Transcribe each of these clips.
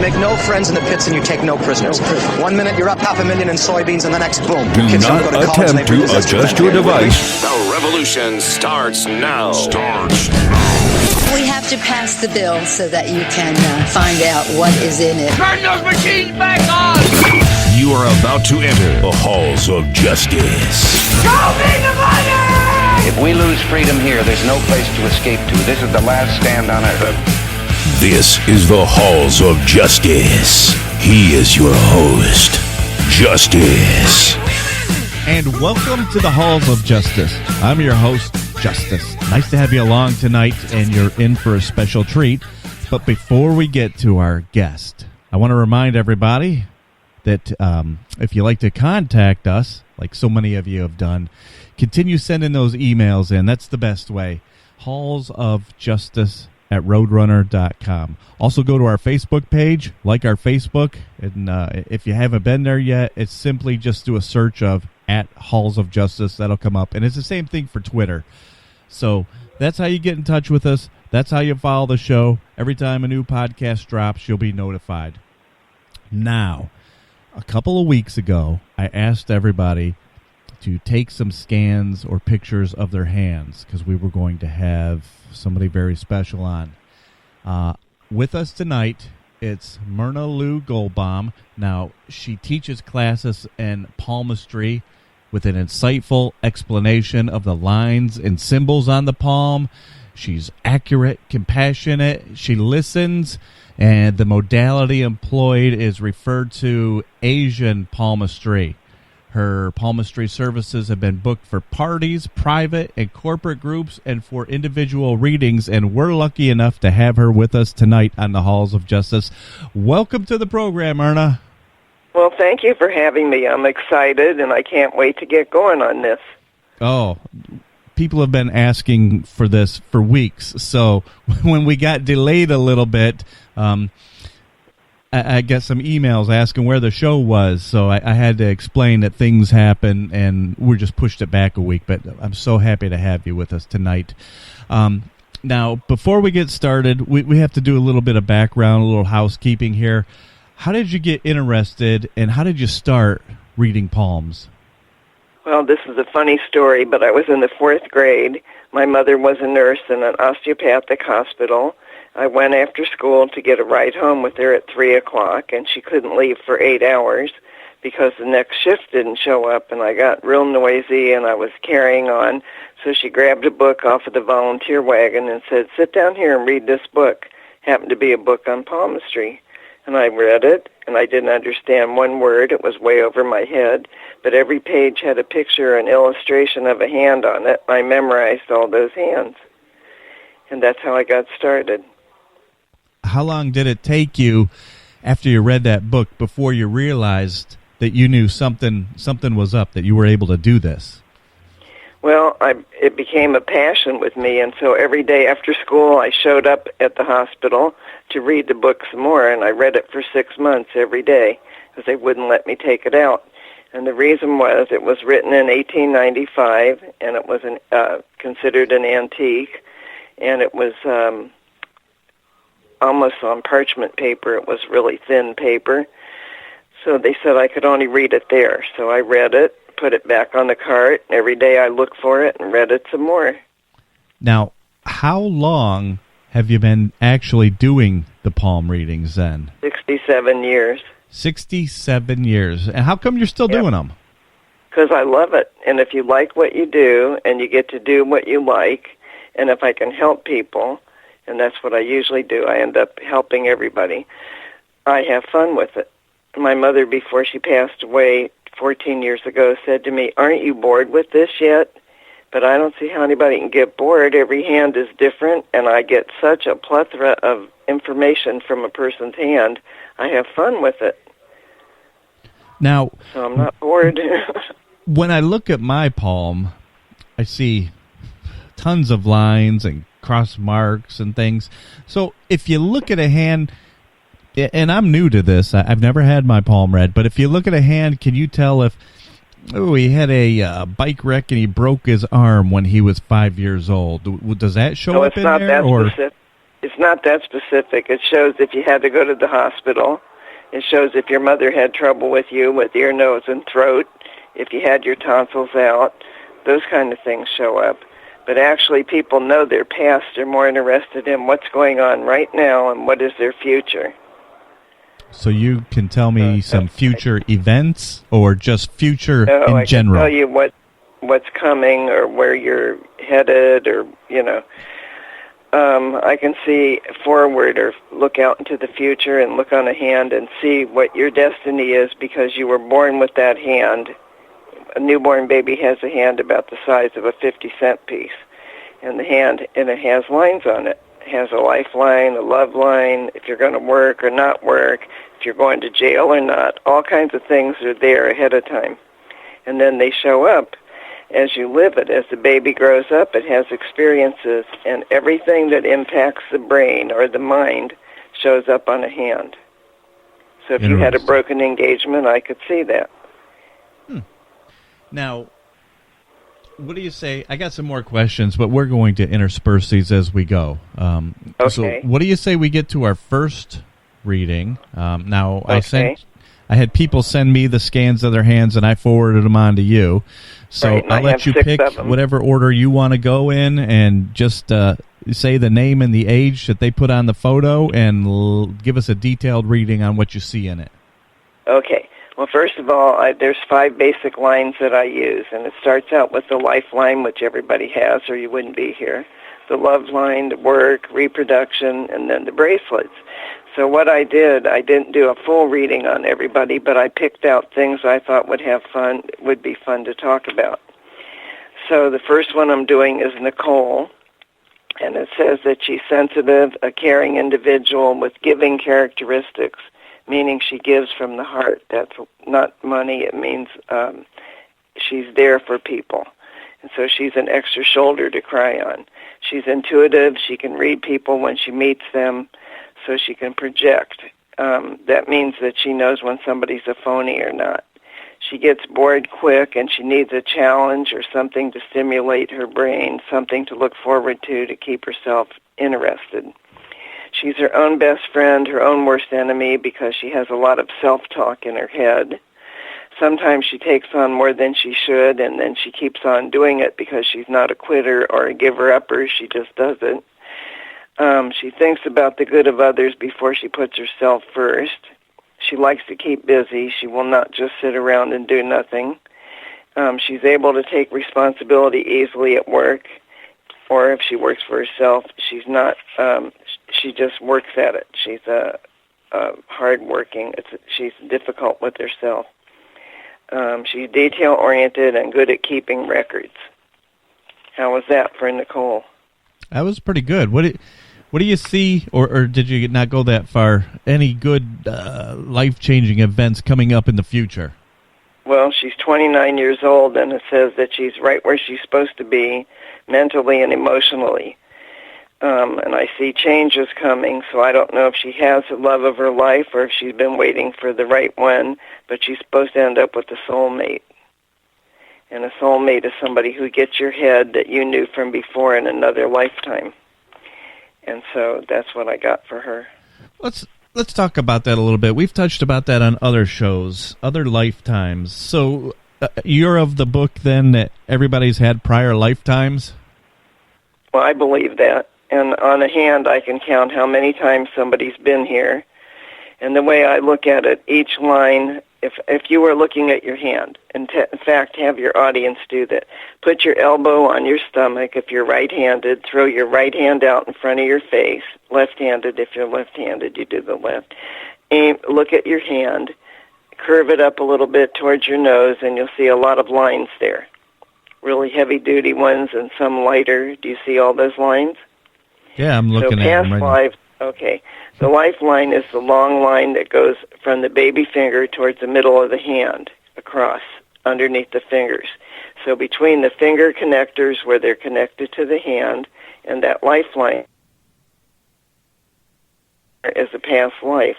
make no friends in the pits and you take no prisoners. 1 minute you're up 500,000 in soybeans, and the next, boom. Do not attempt to adjust your device. The revolution starts now. We have to pass the bill so that you can find out what is in it. Turn those machines back on! You are about to enter the halls of justice. Show me the money! If we lose freedom here, there's no place to escape to. This is the last stand on earth. This is the halls of justice. He is your host, Justice. And welcome to the halls of justice. I'm your host, Justus. Nice to have you along tonight, and you're in for a special treat. But before we get to our guest, I want to remind everybody that if you'd like to contact us, like so many of you have done, continue sending those emails in. That's the best way. hallsofjustice@roadrunner.com. Also go to our Facebook page, like our Facebook, and if you haven't been there yet, it's simply just do a search of @Halls of Justice. That'll come up, and it's the same thing for Twitter. So that's how you get in touch with us. That's how you follow the show. Every time a new podcast drops, you'll be notified. Now, a couple of weeks ago, I asked everybody to take some scans or pictures of their hands because we were going to have somebody very special on. With us tonight, it's Myrna Lou Goldbaum. Now, she teaches classes in palmistry with an insightful explanation of the lines and symbols on the palm. She's accurate, compassionate, she listens, and the modality employed is referred to Asian palmistry. Her palmistry services have been booked for parties, private and corporate groups, and for individual readings, and we're lucky enough to have her with us tonight on the Halls of Justice. Welcome to the program, Myrna. Well, thank you for having me. I'm excited, and I can't wait to get going on this. Oh, people have been asking for this for weeks, so when we got delayed a little bit, I got some emails asking where the show was, so I had to explain that things happen, and we just pushed it back a week, but I'm so happy to have you with us tonight. Now, before we get started, we have to do a little bit of background, a little housekeeping here. How did you get interested, and how did you start reading palms? Well, this is a funny story, but I was in the 4th grade. My mother was a nurse in an osteopathic hospital. I went after school to get a ride home with her at 3 o'clock, and she couldn't leave for 8 hours because the next shift didn't show up, and I got real noisy, and I was carrying on. So she grabbed a book off of the volunteer wagon and said, "Sit down here and read this book." Happened to be a book on palmistry. And I read it, and I didn't understand one word. It was way over my head. But every page had a picture, an illustration of a hand on it. I memorized all those hands. And that's how I got started. How long did it take you after you read that book before you realized that you knew something was up, that you were able to do this? Well, it became a passion with me, and so every day after school I showed up at the hospital to read the book some more, and I read it for 6 months every day because they wouldn't let me take it out. And the reason was it was written in 1895, and it was considered an antique, and it was almost on parchment paper. It was really thin paper. So they said I could only read it there. So I read it, put it back on the cart, and every day I looked for it and read it some more. Now, how long have you been actually doing the palm readings then? 67 years. 67 years. And how come you're still doing them? Because I love it. And if you like what you do, and you get to do what you like, and if I can help people, and that's what I usually do, I end up helping everybody, I have fun with it. My mother, before she passed away 14 years ago, said to me, "Aren't you bored with this yet?" But I don't see how anybody can get bored. Every hand is different, and I get such a plethora of information from a person's hand. I have fun with it. Now, so I'm not bored. When I look at my palm, I see tons of lines and cross marks and things. So if you look at a hand, and I'm new to this, I've never had my palm read, but if you look at a hand, can you tell if, he had a bike wreck and he broke his arm when he was 5 years old? Does that show up in there? No, it's not that specific. it's not that specific. It shows if you had to go to the hospital. It shows if your mother had trouble with you with ear, nose, and throat, if you had your tonsils out. Those kind of things show up. But actually, people know their past. They're more interested in what's going on right now and what is their future. So you can tell me some future events or just future in general? I can tell you what's coming or where you're headed or, I can see forward or look out into the future and look on a hand and see what your destiny is because you were born with that hand. A newborn baby has a hand about the size of a 50-cent piece. And it has lines on it. It has a lifeline, a love line, if you're going to work or not work, if you're going to jail or not. All kinds of things are there ahead of time. And then they show up as you live it. As the baby grows up, it has experiences, and everything that impacts the brain or the mind shows up on a hand. So if you had a broken engagement, I could see that. Now, what do you say? I got some more questions, but we're going to intersperse these as we go. Okay. So what do you say we get to our first reading? Now, Okay. I had people send me the scans of their hands, and I forwarded them on to you. So Right, I'll let you pick whatever order you want to go in, and just say the name and the age that they put on the photo, and give us a detailed reading on what you see in it. Okay. Well, first of all, there's 5 basic lines that I use, and it starts out with the lifeline, which everybody has, or you wouldn't be here, the love line, the work, reproduction, and then the bracelets. So what I didn't do a full reading on everybody, but I picked out things I thought would be fun to talk about. So the first one I'm doing is Nicole, and it says that she's sensitive, a caring individual with giving characteristics, meaning she gives from the heart. That's not money. It means she's there for people. And so she's an extra shoulder to cry on. She's intuitive. She can read people when she meets them, so she can project. That means that she knows when somebody's a phony or not. She gets bored quick, and she needs a challenge or something to stimulate her brain, something to look forward to keep herself interested. She's her own best friend, her own worst enemy, because she has a lot of self-talk in her head. Sometimes she takes on more than she should, and then she keeps on doing it because she's not a quitter or a giver-upper. She just does it. She thinks about the good of others before she puts herself first. She likes to keep busy. She will not just sit around and do nothing. She's able to take responsibility easily at work, or if she works for herself, she's not. She just works at it. She's hard-working. She's difficult with herself. She's detail-oriented and good at keeping records. How was that for Nicole? That was pretty good. What do you see, or did you not go that far? Any good life-changing events coming up in the future? Well, she's 29 years old, and it says that she's right where she's supposed to be, mentally and emotionally. And I see changes coming, so I don't know if she has the love of her life or if she's been waiting for the right one, but she's supposed to end up with a soulmate. And a soulmate is somebody who gets your head that you knew from before in another lifetime. And so that's what I got for her. Let's talk about that a little bit. We've touched about that on other shows, other lifetimes. So you're of the book then that everybody's had prior lifetimes? Well, I believe that. And on a hand, I can count how many times somebody's been here. And the way I look at it, each line, if you were looking at your hand, and in fact, have your audience do that. Put your elbow on your stomach if you're right-handed. Throw your right hand out in front of your face. Left-handed, if you're left-handed, you do the left. Look at your hand. Curve it up a little bit towards your nose, and you'll see a lot of lines there. Really heavy-duty ones and some lighter. Do you see all those lines? Yeah, I'm looking at them right lives, now. Okay. The lifeline is the long line that goes from the baby finger towards the middle of the hand, across, underneath the fingers. So between the finger connectors where they're connected to the hand and that lifeline is a past life.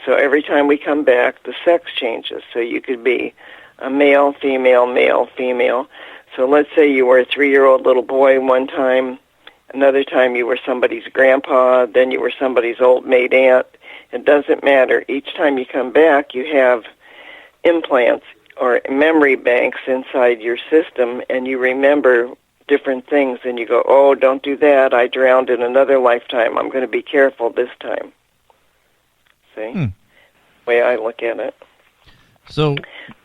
So every time we come back, the sex changes. So you could be a male, female, male, female. So let's say you were a 3-year-old little boy one time. Another time you were somebody's grandpa, then you were somebody's old maid aunt. It doesn't matter. Each time you come back, you have implants or memory banks inside your system, and you remember different things, and you go, oh, don't do that. I drowned in another lifetime. I'm going to be careful this time. See? The way I look at it. So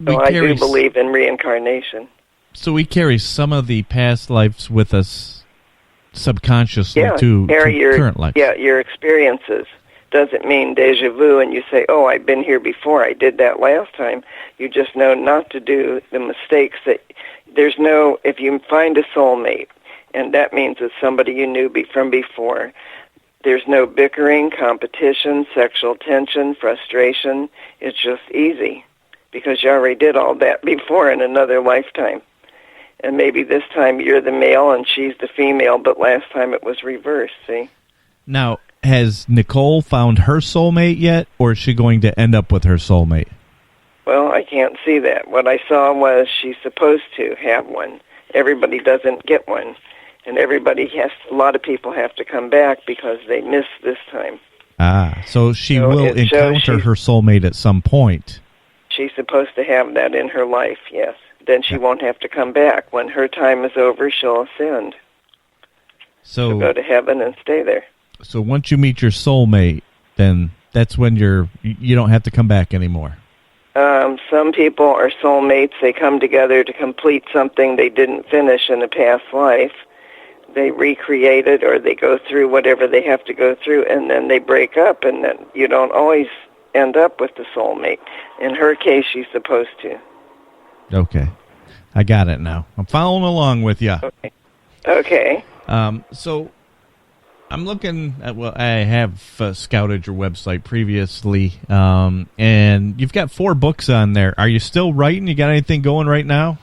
I do believe in reincarnation. So we carry some of the past lives with us subconsciously to current life. Yeah, your experiences. Doesn't mean deja vu and you say, oh, I've been here before. I did that last time. You just know not to do the mistakes that if you find a soulmate, and that means it's somebody you knew from before, there's no bickering, competition, sexual tension, frustration. It's just easy because you already did all that before in another lifetime. And maybe this time you're the male and she's the female, but last time it was reversed, see? Now, has Nicole found her soulmate yet, or is she going to end up with her soulmate? Well, I can't see that. What I saw was she's supposed to have one. Everybody doesn't get one. And a lot of people have to come back because they missed this time. So she will encounter her soulmate at some point. She's supposed to have that in her life, yes. Then she won't have to come back. When her time is over, she'll ascend. So she'll go to heaven and stay there. So once you meet your soulmate, then that's when you don't have to come back anymore. Some people are soulmates. They come together to complete something they didn't finish in a past life. They recreate it, or they go through whatever they have to go through, and then they break up, and then you don't always end up with the soulmate. In her case, she's supposed to. Okay. I got it now. I'm following along with you. Okay. So I'm looking at, I have scouted your website previously, and you've got 4 books on there. Are you still writing? You got anything going right now?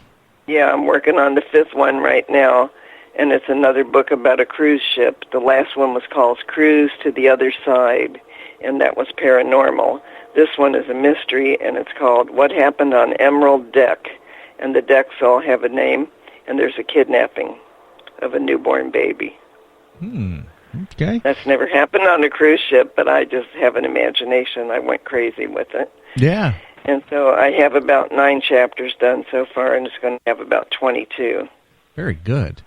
Yeah, I'm working on the 5th one right now, and it's another book about a cruise ship. The last one was called Cruise to the Other Side, and that was paranormal. This one is a mystery, and it's called What Happened on Emerald Deck, and the decks all have a name, and there's a kidnapping of a newborn baby. Okay. That's never happened on a cruise ship, but I just have an imagination. I went crazy with it. Yeah. And so I have about 9 chapters done so far, and it's going to have about 22. Very good.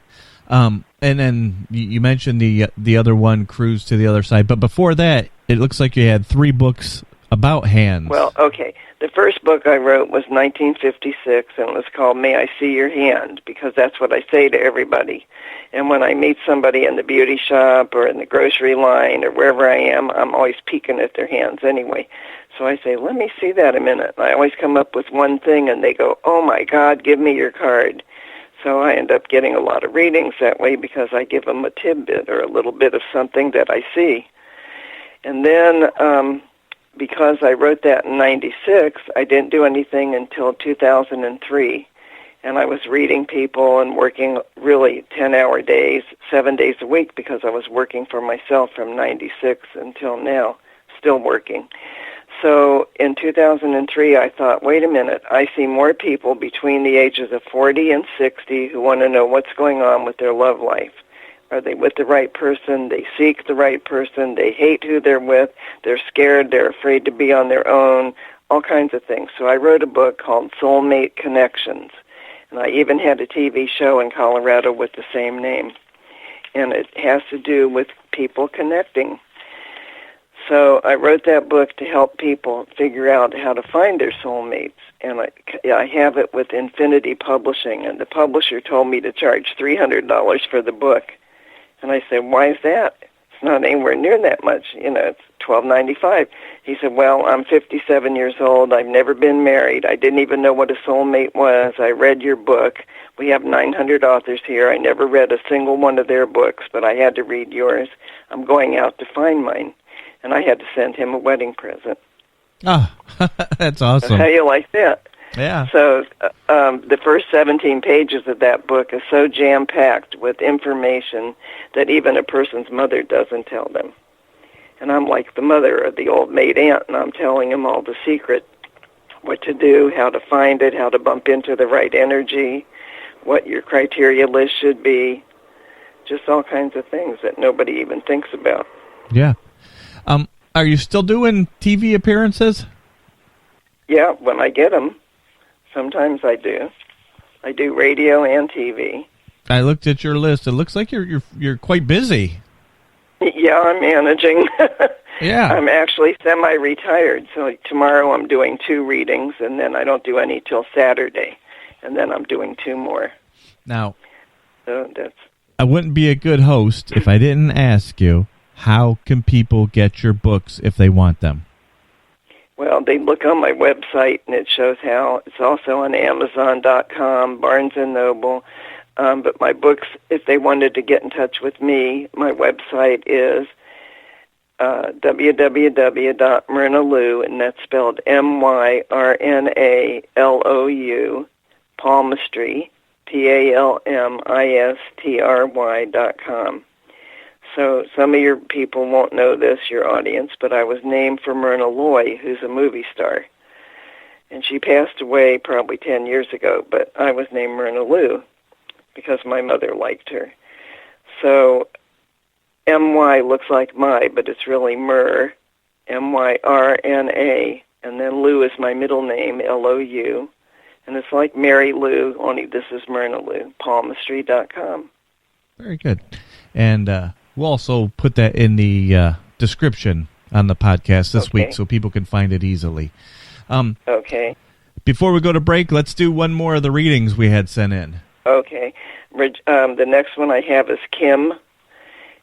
And then you mentioned the other one, Cruise to the Other Side, but before that, it looks like you had 3 books about hands. Well, okay. The first book I wrote was 1956, and it was called May I See Your Hand, because that's what I say to everybody. And when I meet somebody in the beauty shop or in the grocery line or wherever I am, I'm always peeking at their hands anyway. So I say, let me see that a minute. And I always come up with one thing, and they go, oh, my God, give me your card. So I end up getting a lot of readings that way because I give them a tidbit or a little bit of something that I see. And then because I wrote that in 96, I didn't do anything until 2003. And I was reading people and working really 10-hour days, 7 days a week, because I was working for myself from 96 until now, still working. So in 2003, I thought, wait a minute, I see more people between the ages of 40 and 60 who want to know what's going on with their love life. Are they with the right person? They seek the right person. They hate who they're with. They're scared. They're afraid to be on their own, all kinds of things. So I wrote a book called Soulmate Connections. And I even had a TV show in Colorado with the same name. And it has to do with people connecting. So I wrote that book to help people figure out how to find their soulmates. And I have it with Infinity Publishing. And the publisher told me to charge $300 for the book. And I said, why is that? It's not anywhere near that much. It's $12.95. He said, well, I'm 57 years old. I've never been married. I didn't even know what a soulmate was. I read your book. We have 900 authors here. I never read a single one of their books, but I had to read yours. I'm going out to find mine. And I had to send him a wedding present. Oh, that's awesome. How do you like that? Yeah. So the first 17 pages of that book is so jam-packed with information that even a person's mother doesn't tell them. And I'm like the mother or the old maid aunt, and I'm telling them all the secret, what to do, how to find it, how to bump into the right energy, what your criteria list should be, just all kinds of things that nobody even thinks about. Yeah. Are you still doing TV appearances? Yeah, when I get them. Sometimes I do. I do radio and TV. I looked at your list. It looks like you're quite busy. Yeah, I'm managing. Yeah. I'm actually semi-retired, so tomorrow I'm doing 2 readings, and then I don't do any till Saturday, and then I'm doing 2 more. Now, So that's... I wouldn't be a good host if I didn't ask you, how can people get your books if they want them? Well, they look on my website, and it shows how. It's also on Amazon.com, Barnes & Noble. But my books, if they wanted to get in touch with me, my website is www.myrnalou, and that's spelled MYRNALOU, Palmistry, PALMISTRY.com. So some of your people won't know this, your audience, but I was named for Myrna Loy, who's a movie star. And she passed away probably 10 years ago, but I was named Myrna Lou because my mother liked her. So M-Y looks like my, but it's really Myr, M-Y-R-N-A, and then Lou is my middle name, L-O-U. And it's like Mary Lou, only this is Myrna Lou, palmistry.com. Very good. And we'll also put that in the description on the podcast this week so people can find it easily. Okay. Before we go to break, let's do one more of the readings we had sent in. Okay. The next one I have is Kim,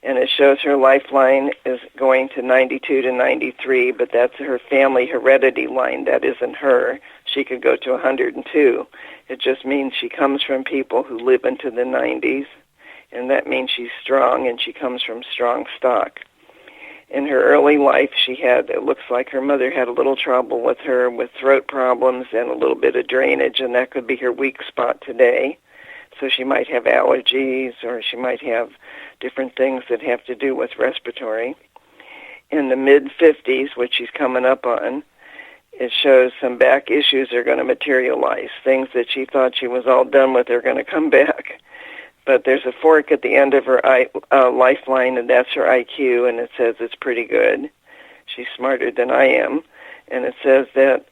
and it shows her lifeline is going to 92 to 93, but that's her family heredity line. That isn't her. She could go to 102. It just means she comes from people who live into the 90s, and that means she's strong, and she comes from strong stock. In her early life, it looks like her mother had a little trouble with her with throat problems and a little bit of drainage, and that could be her weak spot today. So she might have allergies, or she might have different things that have to do with respiratory. In the mid-50s, which she's coming up on, it shows some back issues are going to materialize. Things that she thought she was all done with are going to come back. But there's a fork at the end of her lifeline, and that's her IQ, and it says it's pretty good. She's smarter than I am. And it says that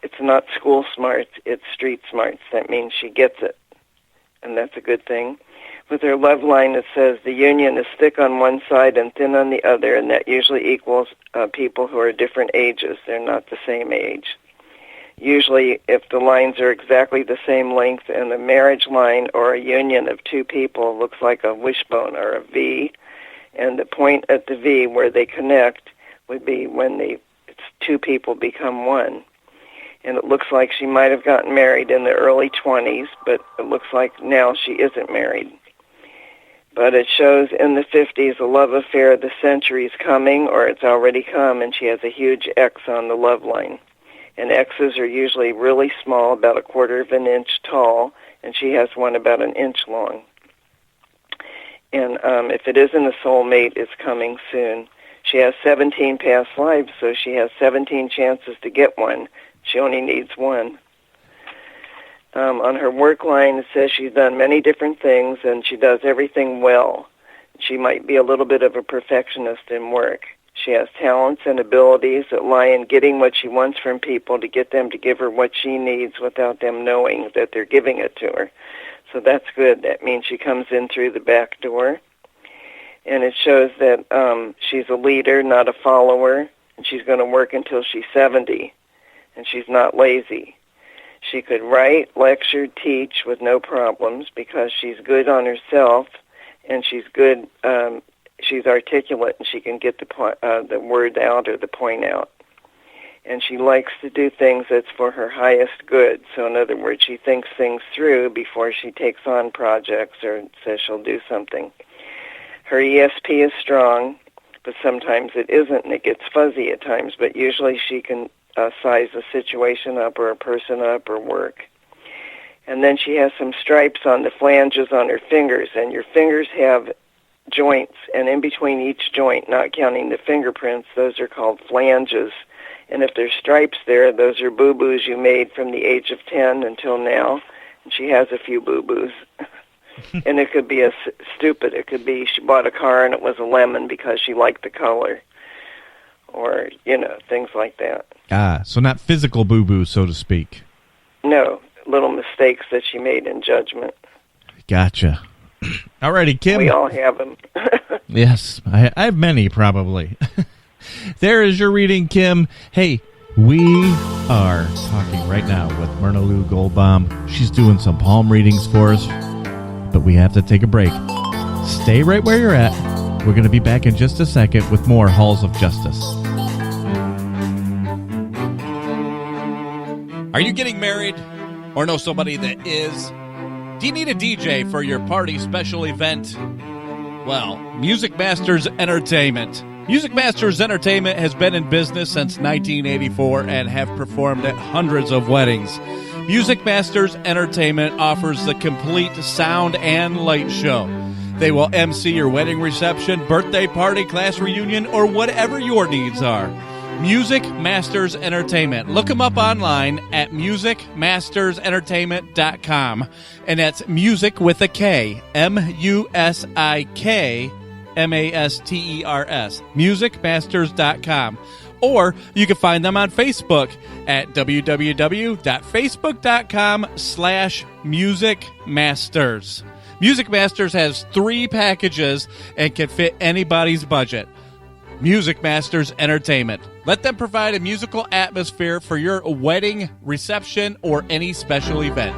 it's not school smarts, it's street smarts. That means she gets it, and that's a good thing. With her love line, it says the union is thick on one side and thin on the other, and that usually equals people who are different ages. They're not the same age. Usually, if the lines are exactly the same length, and the marriage line or a union of 2 people looks like a wishbone or a V, and the point at the V where they connect would be when 2 people become one. And it looks like she might have gotten married in the early 20s, but it looks like now she isn't married. But it shows in the 50s a love affair of the century is coming, or it's already come, and she has a huge X on the love line. And X's are usually really small, about 1/4 of an inch tall, and she has one about 1 inch long. And if it isn't a soulmate, it's coming soon. She has 17 past lives, so she has 17 chances to get one. She only needs one. On her work line, it says she's done many different things, and she does everything well. She might be a little bit of a perfectionist in work. She has talents and abilities that lie in getting what she wants from people to get them to give her what she needs without them knowing that they're giving it to her. So that's good. That means she comes in through the back door. And it shows that she's a leader, not a follower, and she's going to work until she's 70, and she's not lazy. She could write, lecture, teach with no problems because she's good on herself, and she's good. She's articulate, and she can get the word out or the point out. And she likes to do things that's for her highest good. So in other words, she thinks things through before she takes on projects or says she'll do something. Her ESP is strong, but sometimes it isn't, and it gets fuzzy at times. But usually she can size a situation up or a person up or work. And then she has some stripes on the flanges on her fingers, and your fingers have joints, and in between each joint, not counting the fingerprints, those are called flanges. And if there's stripes there, those are boo-boos you made from the age of 10 until now. And she has a few boo-boos. And it could be stupid. It could be she bought a car and it was a lemon because she liked the color. Or, things like that. So not physical boo-boo, so to speak. No, little mistakes that she made in judgment. Gotcha. Alrighty, Kim. We all have them. Yes, I have many, probably. There is your reading, Kim. Hey, we are talking right now with Myrna Lou Goldbaum. She's doing some palm readings for us, but we have to take a break. Stay right where you're at. We're going to be back in just a second with more Halls of Justice. Are you getting married or know somebody that is? Do you need a DJ for your party special event? Well, Music Masters Entertainment. Music Masters Entertainment has been in business since 1984 and have performed at hundreds of weddings. Music Masters Entertainment offers the complete sound and light show. They will MC your wedding reception, birthday party, class reunion, or whatever your needs are. Music Masters Entertainment. Look them up online at musicmastersentertainment.com. And that's music with a K. MUSIKMASTERS. musicmasters.com. Or you can find them on Facebook at www.facebook.com/musicmasters. Music Masters has 3 packages and can fit anybody's budget. Music Masters Entertainment. Let them provide a musical atmosphere for your wedding, reception, or any special event.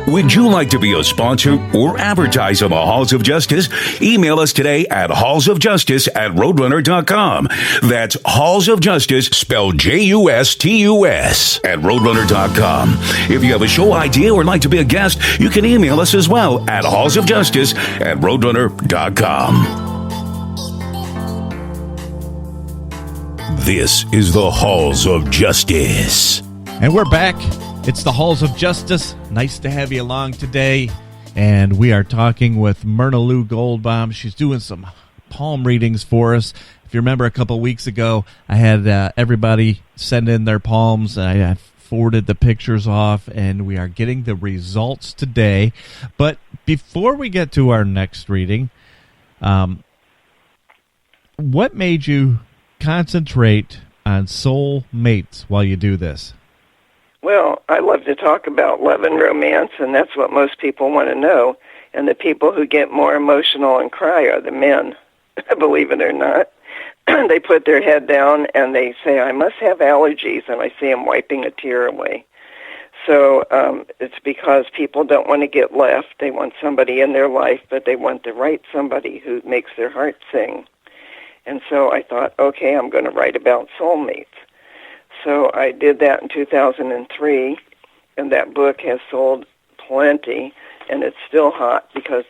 Would you like to be a sponsor or advertise on the Halls of Justice? Email us today at hallsofjustice@roadrunner.com. That's Halls of Justice, spelled JUSTUS, at roadrunner.com. If you have a show idea or like to be a guest, you can email us as well at hallsofjustice@roadrunner.com. This is the Halls of Justice. And we're back. It's the Halls of Justice. Nice to have you along today. And we are talking with Myrna Lou Goldbaum. She's doing some palm readings for us. If you remember a couple weeks ago, I had everybody send in their palms. I forwarded the pictures off, and we are getting the results today. But before we get to our next reading, what made you concentrate on soul mates while you do this? Well, I love to talk about love and romance, and that's what most people want to know. And the people who get more emotional and cry are the men, believe it or not. They put their head down and they say, I must have allergies, and I see them wiping a tear away. So it's because people don't want to get left. They want somebody in their life, but they want the right somebody who makes their heart sing. And so I thought, okay, I'm going to write about soulmates. So I did that in 2003, and that book has sold plenty, and it's still hot because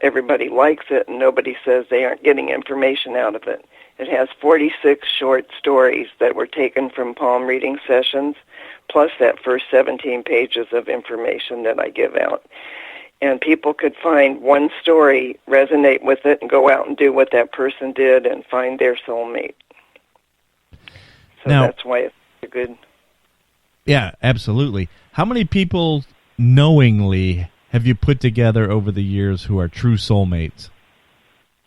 everybody likes it, and nobody says they aren't getting information out of it. It has 46 short stories that were taken from palm reading sessions, plus that first 17 pages of information that I give out. And people could find one story, resonate with it, and go out and do what that person did and find their soulmate. So now, that's why it's a good... Yeah, absolutely. How many people knowingly have you put together over the years who are true soulmates?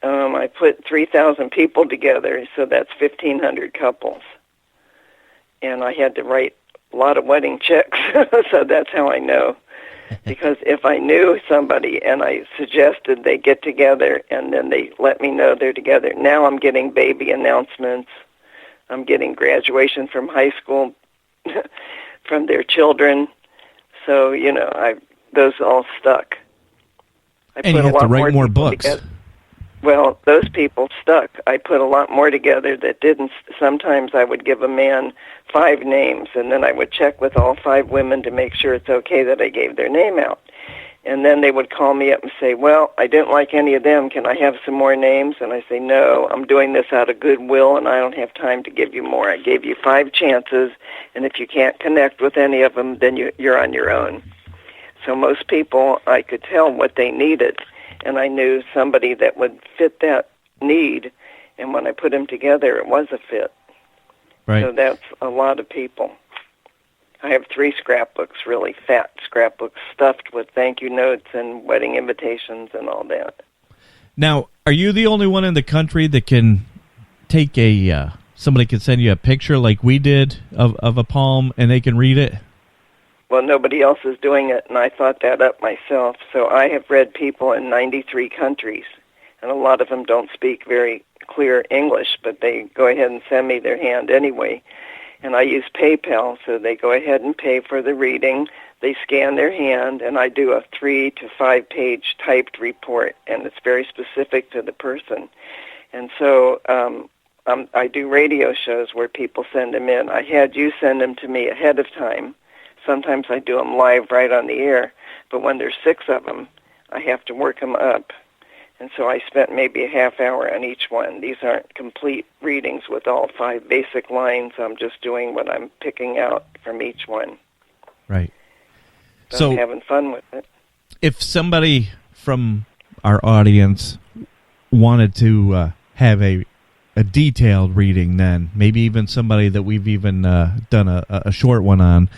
I put 3,000 people together, so that's 1,500 couples. And I had to write a lot of wedding checks, so that's how I know. Because if I knew somebody and I suggested they get together and then they let me know they're together, now I'm getting baby announcements. I'm getting graduation from high school from their children. So, those all stuck. And you have to write more books. Together. Well, those people stuck. I put a lot more together that didn't. Sometimes I would give a man 5 names, and then I would check with all 5 women to make sure it's okay that I gave their name out. And then they would call me up and say, well, I didn't like any of them. Can I have some more names? And I say, no, I'm doing this out of goodwill, and I don't have time to give you more. I gave you 5 chances, and if you can't connect with any of them, then you're on your own. So most people, I could tell what they needed, and I knew somebody that would fit that need, and when I put them together, it was a fit. Right. So that's a lot of people. I have 3 scrapbooks, really fat scrapbooks, stuffed with thank you notes and wedding invitations and all that. Now, are you the only one in the country that can take somebody can send you a picture like we did of a palm and they can read it? Well, nobody else is doing it, and I thought that up myself. So I have read people in 93 countries, and a lot of them don't speak very clear English, but they go ahead and send me their hand anyway. And I use PayPal, so they go ahead and pay for the reading. They scan their hand, and I do a 3 to 5 page typed report, and it's very specific to the person. And so I do radio shows where people send them in. I had you send them to me ahead of time. Sometimes I do them live right on the air, but when there's 6 of them, I have to work them up. And so I spent maybe a half hour on each one. These aren't complete readings with all 5 basic lines. I'm just doing what I'm picking out from each one. Right. So I'm having fun with it. If somebody from our audience wanted to have a detailed reading, then maybe even somebody that we've even done a short one on,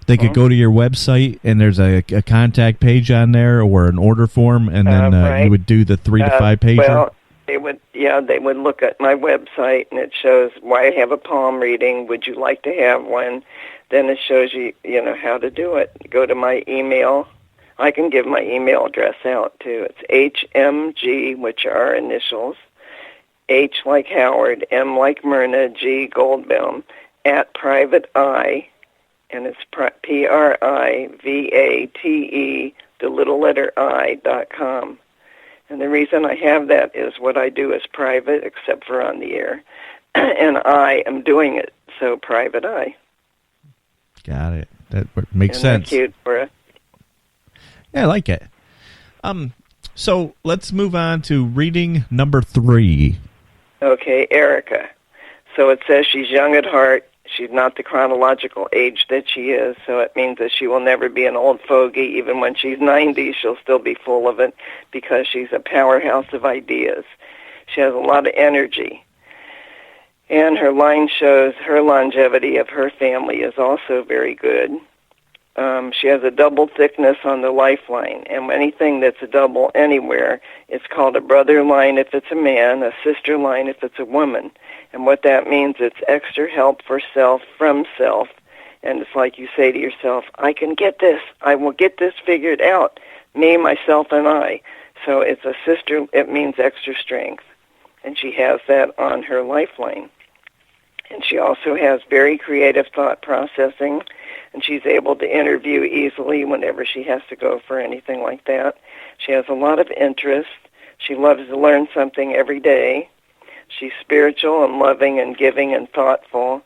they could go to your website, and there's a contact page on there or an order form, and then right. You would do the 3 to 5 pager. Well, they would look at my website, and it shows why I have a palm reading. Would you like to have one? Then it shows you, how to do it. Go to my email. I can give my email address out too. It's HMG, which are our initials. H like Howard, M like Myrna, G Goldbaum, at Private Eye. And it's PRIVATE, the little letter I.com. And the reason I have that is what I do is private, except for on the air. And I am doing it, so Private Eye. Got it. That makes Isn't sense. That cute for it? Yeah, I like it. So let's move on to reading number 3. Okay, Erica. So it says she's young at heart. She's not the chronological age that she is, so it means that she will never be an old fogey. Even when she's 90, she'll still be full of it because she's a powerhouse of ideas. She has a lot of energy. And her line shows her longevity of her family is also very good. She has a double thickness on the lifeline, and anything that's a double anywhere, it's called a brother line if it's a man, a sister line if it's a woman. And what that means, it's extra help for self from self. And it's like you say to yourself, I can get this. I will get this figured out. Me, myself, and I. So it's a sister. It means extra strength. And she has that on her lifeline. And she also has very creative thought processing. And she's able to interview easily whenever she has to go for anything like that. She has a lot of interest. She loves to learn something every day. She's spiritual and loving and giving and thoughtful.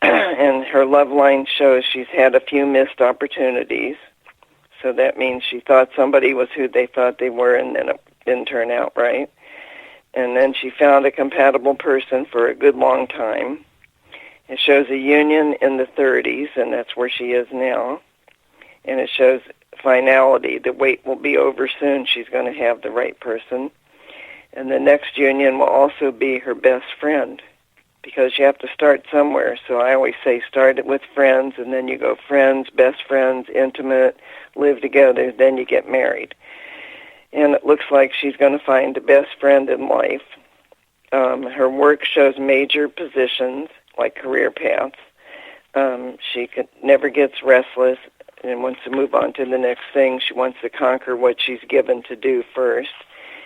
And her love line shows she's had a few missed opportunities. So that means she thought somebody was who they thought they were, and then it didn't turn out right. And then she found a compatible person for a good long time. It shows a union in the 30s, and that's where she is now. And it shows finality. The wait will be over soon. She's going to have the right person. And the next union will also be her best friend, because you have to start somewhere. So I always say start it with friends, and then you go friends, best friends, intimate, live together, then you get married. And it looks like she's going to find the best friend in life. Her work shows major positions, like career paths. She never gets restless and wants to move on to the next thing. She wants to conquer what she's given to do first.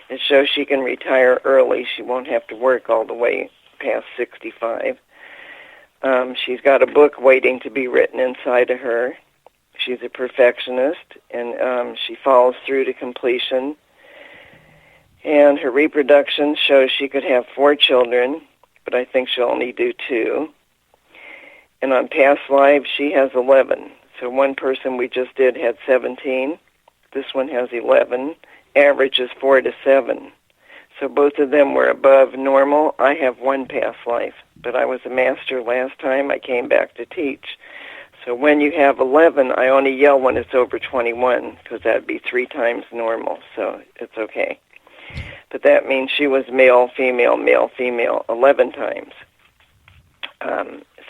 It shows she can retire early. She won't have to work all the way past 65. She's got a book waiting to be written inside of her. She's a perfectionist, and she follows through to completion. And her reproduction shows she could have 4 children, but I think she'll only do 2. And on past lives, she has 11. So one person we just did had 17. This one has 11. Average is 4 to 7. So both of them were above normal. I have 1 past life, but I was a master last time I came back to teach. So when you have 11, I only yell when it's over 21, because that would be 3 times normal, so it's okay. But that means she was male, female, 11 times.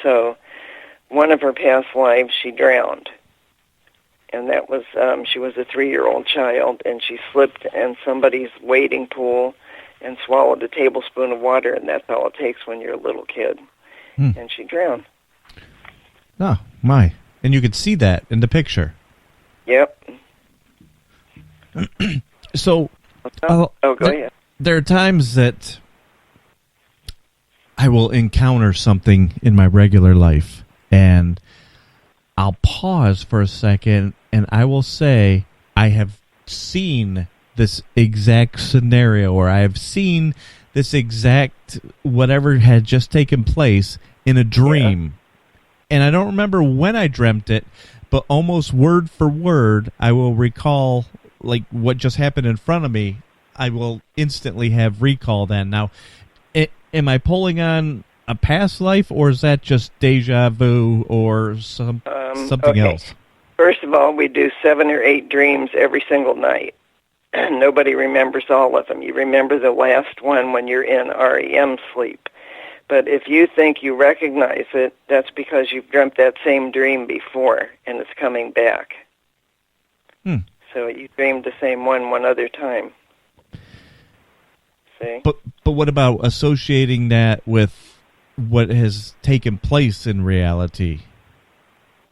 So one of her past lives, she drowned. And that was, she was a 3-year-old child, and she slipped in somebody's wading pool and swallowed a tablespoon of water, and that's all it takes when you're a little kid. And she drowned. Oh, my. And you could see that in the picture. Yep. So, go ahead. There are times that I will encounter something in my regular life, and I'll pause for a second, and I will say, I have seen this exact scenario, or I have seen this exact whatever had just taken place in a dream. Yeah. And I don't remember when I dreamt it, but almost word for word, I will recall like what just happened in front of me. I will instantly have recall then. Now, am I pulling on a past life, or is that just deja vu or something else? First of all, we do 7 or 8 dreams every single night. Nobody remembers all of them. You remember the last one when you're in REM sleep. But if you think you recognize it, that's because you've dreamt that same dream before, and it's coming back. So you dreamed the same one other time. See? But what about associating that with what has taken place in reality?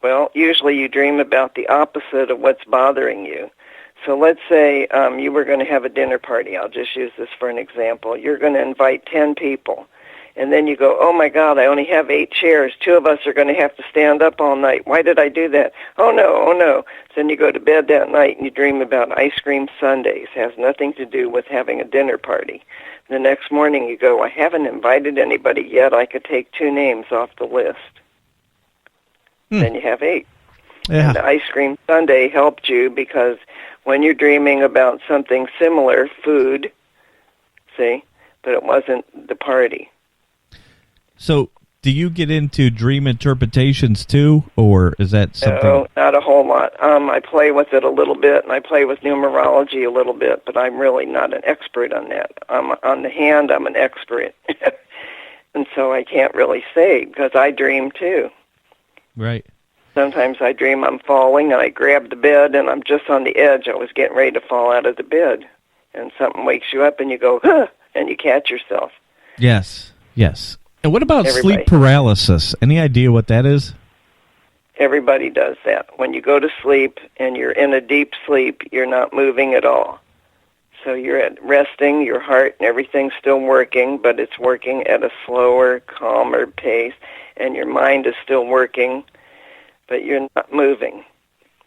Well, usually you dream about the opposite of what's bothering you. So let's say you were going to have a dinner party. I'll just use this for an example. You're going to invite 10 people. And then you go, oh, my God, I only have 8 chairs. 2 of us are going to have to stand up all night. Why did I do that? Oh, no. So then you go to bed that night and you dream about ice cream sundaes. It has nothing to do with having a dinner party. The next morning you go, I haven't invited anybody yet. I could take 2 names off the list. Then you have 8. Yeah. And the ice cream sundae helped you because when you're dreaming about something similar, food, see, but it wasn't the party. So, do you get into dream interpretations too, or is that something? No, not a whole lot. I play with it a little bit, and I play with numerology a little bit, but I'm really not an expert on that. On the hand, I'm an expert. And so I can't really say, because I dream too. Right. Sometimes I dream I'm falling, and I grab the bed, and I'm just on the edge. I was getting ready to fall out of the bed. And something wakes you up, and you go, huh, and you catch yourself. Yes. And what about sleep paralysis? Any idea what that is? Everybody does that. When you go to sleep and you're in a deep sleep, you're not moving at all. So you're resting, your heart and everything's still working, but it's working at a slower, calmer pace, and your mind is still working, but you're not moving.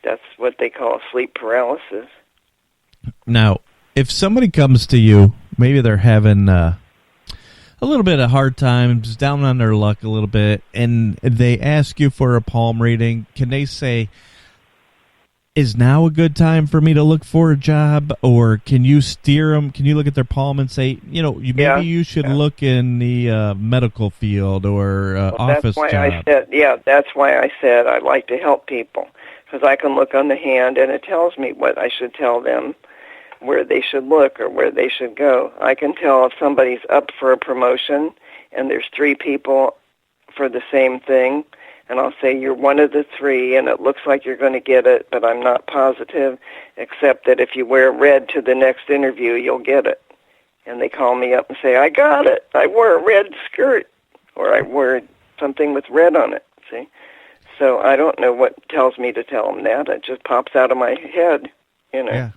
That's what they call sleep paralysis. Now, if somebody comes to you, maybe they're having a little bit of hard times, down on their luck a little bit, and they ask you for a palm reading, can they say, is now a good time for me to look for a job? Or can you steer them? Can you look at their palm and say, maybe you should look in the medical field or office job? That's why I said I like to help people, because I can look on the hand and it tells me what I should tell them, where they should look or where they should go. I can tell if somebody's up for a promotion and there's 3 people for the same thing, and I'll say you're one of the 3 and it looks like you're going to get it, but I'm not positive, except that if you wear red to the next interview, you'll get it. And they call me up and say, I got it. I wore a red skirt, or I wore something with red on it, see? So I don't know what tells me to tell them that. It just pops out of my head, Yeah.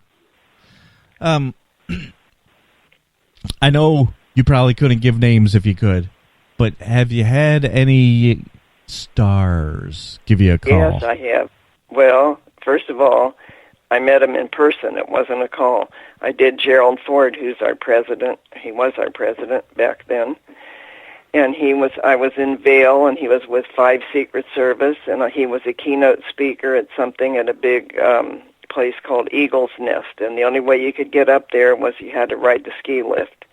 I know you probably couldn't give names if you could, but have you had any stars give you a call? Yes, I have. Well, first of all, I met him in person. It wasn't a call. I did Gerald Ford, who's our president. He was our president back then. And I was in Vail, and he was with 5 Secret Service, and he was a keynote speaker at something at a big place called Eagle's Nest, and the only way you could get up there was you had to ride the ski lift.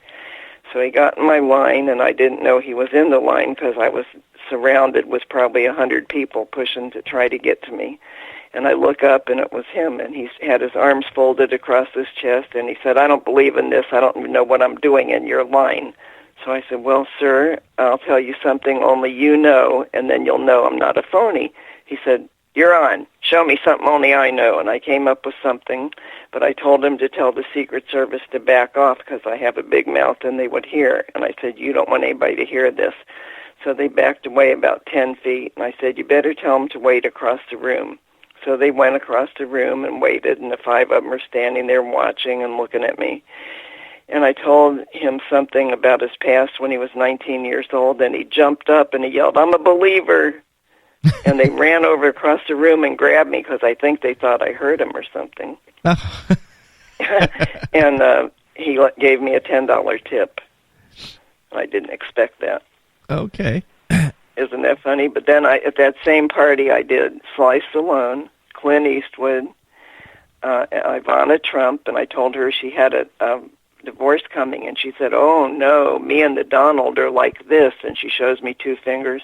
So he got in my line, and I didn't know he was in the line because I was surrounded with probably 100 people pushing to try to get to me. And I look up, and it was him, and he had his arms folded across his chest, and he said, I don't believe in this. I don't know what I'm doing in your line. So I said, well, sir, I'll tell you something only you know, and then you'll know I'm not a phony. He said, you're on. Show me something only I know. And I came up with something, but I told him to tell the Secret Service to back off because I have a big mouth and they would hear. And I said, you don't want anybody to hear this. So they backed away about 10 feet, and I said, you better tell them to wait across the room. So they went across the room and waited, and the 5 of them were standing there watching and looking at me. And I told him something about his past when he was 19 years old, and he jumped up and he yelled, I'm a believer. And they ran over across the room and grabbed me because I think they thought I heard him or something. And he gave me a $10 tip. I didn't expect that. Okay. Isn't that funny? But then at that same party, I did Sly Stallone, Clint Eastwood, Ivana Trump, and I told her she had a divorce coming, and she said, oh, no, me and the Donald are like this, and she shows me 2 fingers.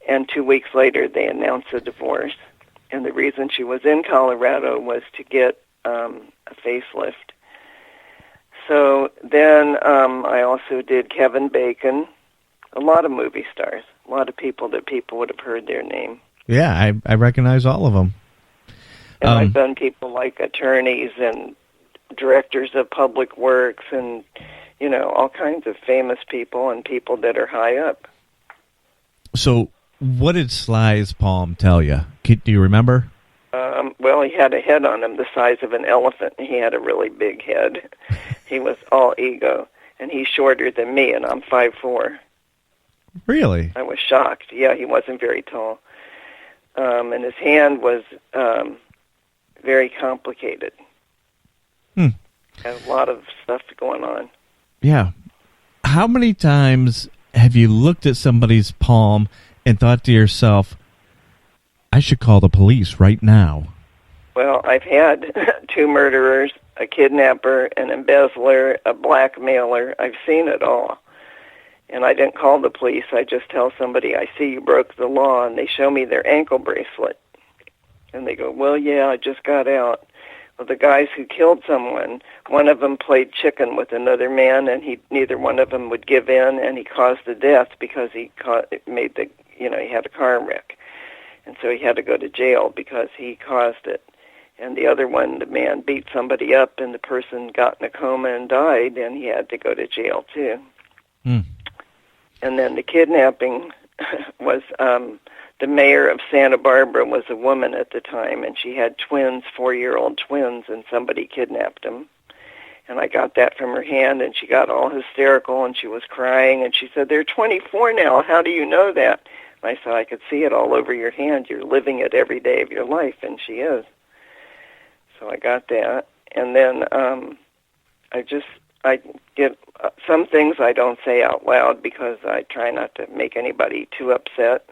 And 2 weeks later, they announced a divorce. And the reason she was in Colorado was to get a facelift. So then I also did Kevin Bacon, a lot of movie stars, a lot of people that people would have heard their name. Yeah, I recognize all of them. And I've done people like attorneys and directors of public works and, you know, all kinds of famous people and people that are high up. So what did Sly's palm tell you? Do you remember? Well, he had a head on him the size of an elephant, and he had a really big head. He was all ego, and he's shorter than me, and I'm 5'4". Really? I was shocked. Yeah, he wasn't very tall. And his hand was very complicated. Had a lot of stuff going on. Yeah. How many times have you looked at somebody's palm and thought to yourself, I should call the police right now? Well, I've had 2 murderers, a kidnapper, an embezzler, a blackmailer. I've seen it all. And I didn't call the police. I just tell somebody, I see you broke the law, and they show me their ankle bracelet. And they go, well, yeah, I just got out. Well, the guys who killed someone, one of them played chicken with another man, and neither one of them would give in, and he caused the death because he had a car wreck. And so he had to go to jail because he caused it. And the other one, the man beat somebody up, and the person got in a coma and died, and he had to go to jail, too. And then the kidnapping was the mayor of Santa Barbara was a woman at the time, and she had twins, 4-year-old twins, and somebody kidnapped them. And I got that from her hand, and she got all hysterical, and she was crying, and she said, they're 24 now. How do you know that? And I said, I could see it all over your hand. You're living it every day of your life, and she is. So I got that. And then I get some things I don't say out loud because I try not to make anybody too upset.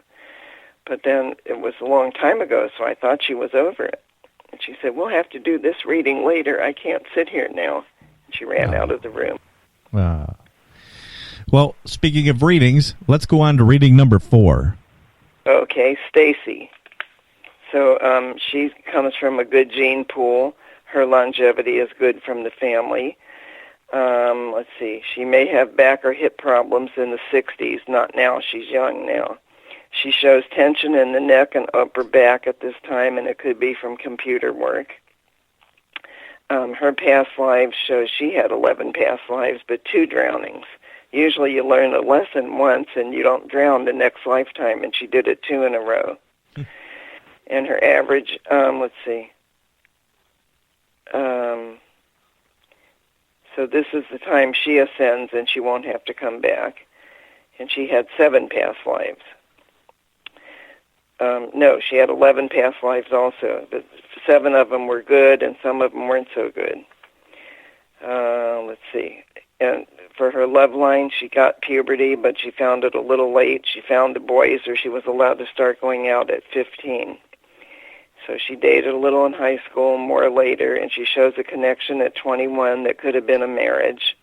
But then it was a long time ago, so I thought she was over it. And she said, we'll have to do this reading later. I can't sit here now. And she ran out of the room. Well, speaking of readings, let's go on to reading number 4. Okay, Stacy. So she comes from a good gene pool. Her longevity is good from the family. Let's see. She may have back or hip problems in the 60s. Not now. She's young now. She shows tension in the neck and upper back at this time, and it could be from computer work. Her past lives shows she had 11 past lives, but 2 drownings. Usually you learn a lesson once and you don't drown the next lifetime, and she did it 2 in a row. And her average, let's see. So this is the time she ascends and she won't have to come back. And she had 7 past lives. No, she had 11 past lives also, but 7 of them were good and some of them weren't so good. Let's see. And for her love line, she got puberty, but she found it a little late. She found the boys, or she was allowed to start going out at 15. So she dated a little in high school, more later, and she shows a connection at 21 that could have been a marriage.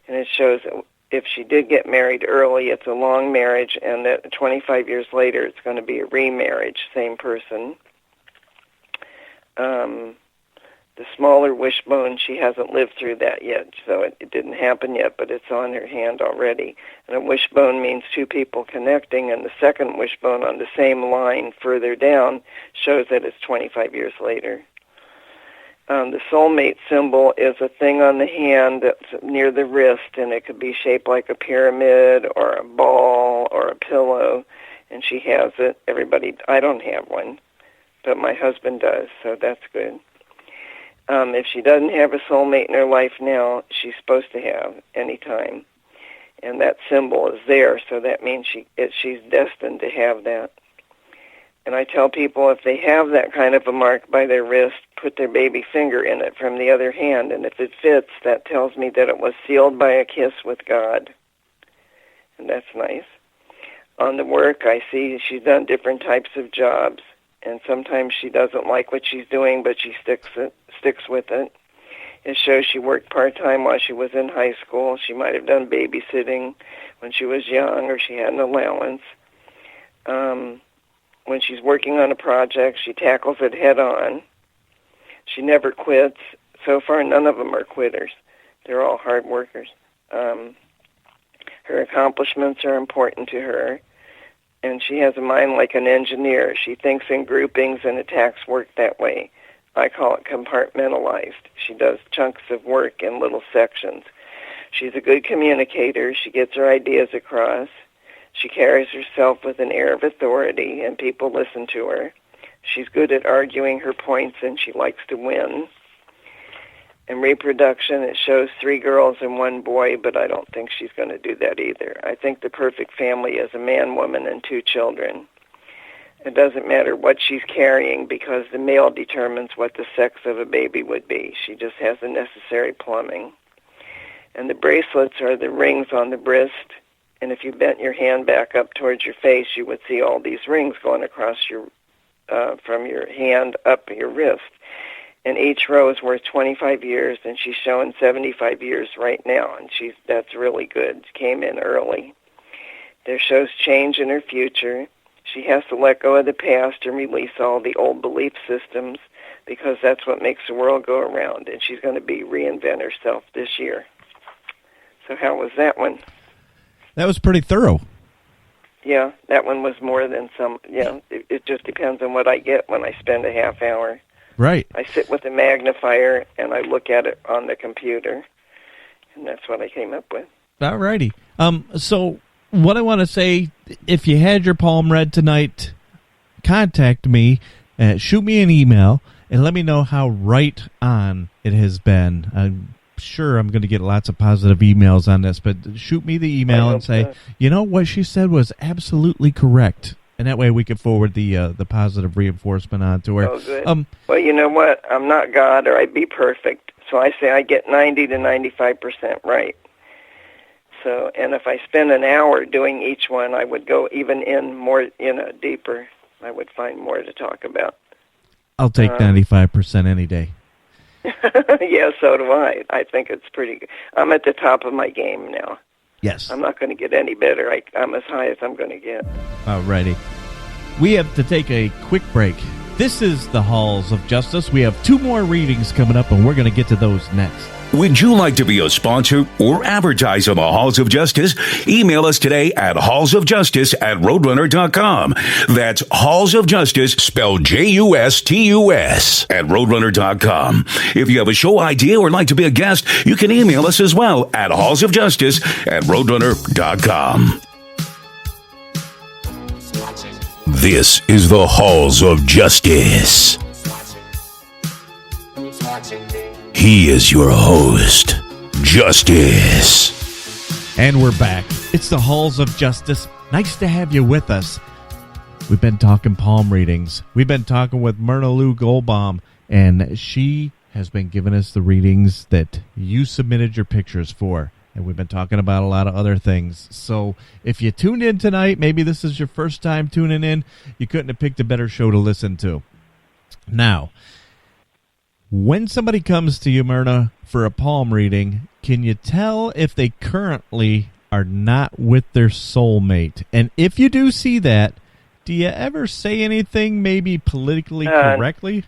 And it shows that if she did get married early, it's a long marriage, and that 25 years later, it's going to be a remarriage, same person. The The smaller wishbone, she hasn't lived through that yet, so it didn't happen yet, but it's on her hand already. And a wishbone means two people connecting, and the second wishbone on the same line further down shows that it's 25 years later. The soulmate symbol is a thing on the hand that's near the wrist, and it could be shaped like a pyramid or a ball or a pillow, and she has it. I don't have one, but my husband does, so that's good. If she doesn't have a soulmate in her life now, she's supposed to have any time, and that symbol is there, so that means she's destined to have that. And I tell people if they have that kind of a mark by their wrist, put their baby finger in it from the other hand, and if it fits, that tells me that it was sealed by a kiss with God. And that's nice. On the work, I see she's done different types of jobs, and sometimes she doesn't like what she's doing, but she sticks with it. It shows she worked part-time while she was in high school. She might have done babysitting when she was young, or she had an allowance. When she's working on a project, she tackles it head-on. She never quits. So far, none of them are quitters. They're all hard workers. Her accomplishments are important to her, and she has a mind like an engineer. She thinks in groupings and attacks work that way. I call it compartmentalized. She does chunks of work in little sections. She's a good communicator. She gets her ideas across. She carries herself with an air of authority, and people listen to her. She's good at arguing her points, and she likes to win. In reproduction, it shows 3 girls and 1 boy, but I don't think she's going to do that either. I think the perfect family is a man, woman, and 2 children. It doesn't matter what she's carrying because the male determines what the sex of a baby would be. She just has the necessary plumbing. And the bracelets are the rings on the wrist. And if you bent your hand back up towards your face, you would see all these rings going across from your hand up your wrist. And each row is worth 25 years, and she's showing 75 years right now, and that's really good. She came in early. There shows change in her future. She has to let go of the past and release all the old belief systems because that's what makes the world go around, and she's going to reinvent herself this year. So how was that one? That was pretty thorough. Yeah, that one was more than some. Yeah, it just depends on what I get when I spend a half hour. Right. I sit with a magnifier and I look at it on the computer, and that's what I came up with. All righty. So what I want to say, if you had your palm read tonight, contact me, shoot me an email, and let me know how right on it has been. I'm sure I'm going to get lots of positive emails on this, but shoot me the email and say, you know, what she said was absolutely correct. And that way we can forward the positive reinforcement on to her. Oh, good. Well, you know what? I'm not God or I'd be perfect. So I say I get 90 to 95% right. So, and if I spend an hour doing each one, I would go even in more, deeper. I would find more to talk about. I'll take 95% any day. Yeah, so do I. I think it's pretty good. I'm at the top of my game now. Yes. I'm not going to get any better. I'm as high as I'm going to get. All righty. We have to take a quick break. This is the Halls of Justice. We have 2 more readings coming up, and we're going to get to those next. Would you like to be a sponsor or advertise on the Halls of Justice? Email us today at hallsofjustice@roadrunner.com. That's Halls of Justice, spelled Justus, at roadrunner.com. If you have a show idea or like to be a guest, you can email us as well at hallsofjustice@roadrunner.com. This is the Halls of Justice. He is your host, Justus. And we're back. It's the Halls of Justice. Nice to have you with us. We've been talking palm readings. We've been talking with Myrna Lou Goldbaum, and she has been giving us the readings that you submitted your pictures for. And we've been talking about a lot of other things. So if you tuned in tonight, maybe this is your first time tuning in, you couldn't have picked a better show to listen to. Now, when somebody comes to you, Myrna, for a palm reading, can you tell if they currently are not with their soulmate? And if you do see that, do you ever say anything maybe politically correctly?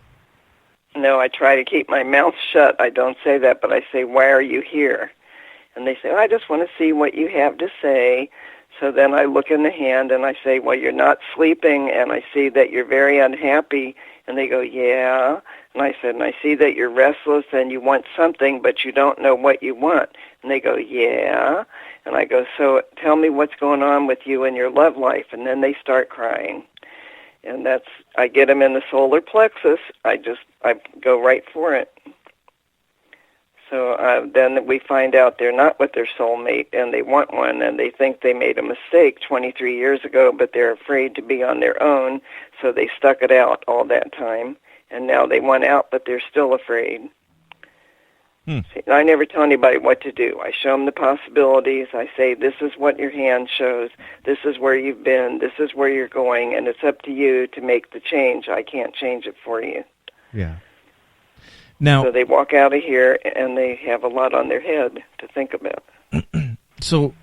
No, I try to keep my mouth shut. I don't say that, but I say, why are you here? And they say, I just want to see what you have to say. So then I look in the hand and I say, well, you're not sleeping, and I see that you're very unhappy. And they go, yeah. And I said, and I see that you're restless and you want something, but you don't know what you want. And they go, yeah. And I go, so tell me what's going on with you in your love life. And then they start crying. And I get them in the solar plexus. I go right for it. So then we find out they're not with their soulmate, and they want one, and they think they made a mistake 23 years ago, but they're afraid to be on their own, so they stuck it out all that time. And now they want out, but they're still afraid. See, I never tell anybody what to do. I show them the possibilities. I say, this is what your hand shows. This is where you've been. This is where you're going, and it's up to you to make the change. I can't change it for you. Yeah. Now, so they walk out of here, and they have a lot on their head to think about. So,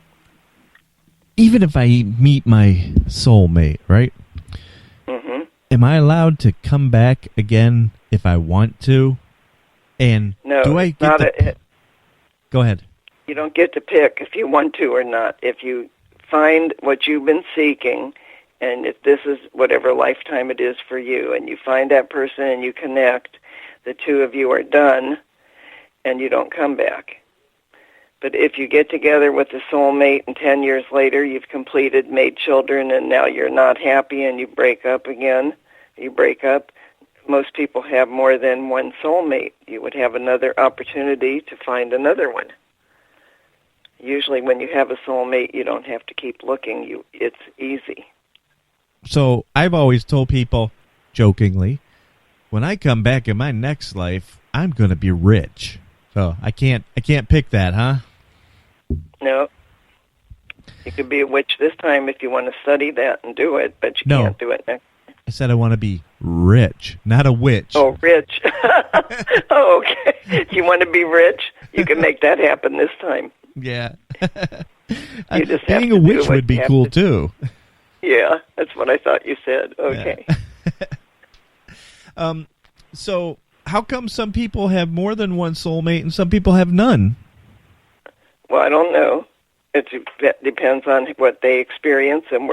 even if I meet my soulmate, right? Mm-hmm. Am I allowed to come back again if I want to? And no, do I get Go ahead. You don't get to pick if you want to or not. If you find what you've been seeking, and if this is whatever lifetime it is for you, and you find that person and you connect, the two of you are done, and you don't come back. But if you get together with a soulmate and 10 years later you've completed, made children, and now you're not happy and you break up again, most people have more than one soulmate. You would have another opportunity to find another one. Usually when you have a soulmate, you don't have to keep looking. It's easy. So I've always told people, jokingly, when I come back in my next life, I'm going to be rich. So I can't pick that, huh? No. You could be a witch this time if you want to study that and do it, but you can't do it next. I said I want to be rich, not a witch. Oh, rich. Oh, okay. You want to be rich? You can make that happen this time. Yeah. You just being a witch would be cool, too. Yeah, that's what I thought you said. Okay. Yeah. So how come some people have more than one soulmate and some people have none? Well, I don't know. It depends on what they experience and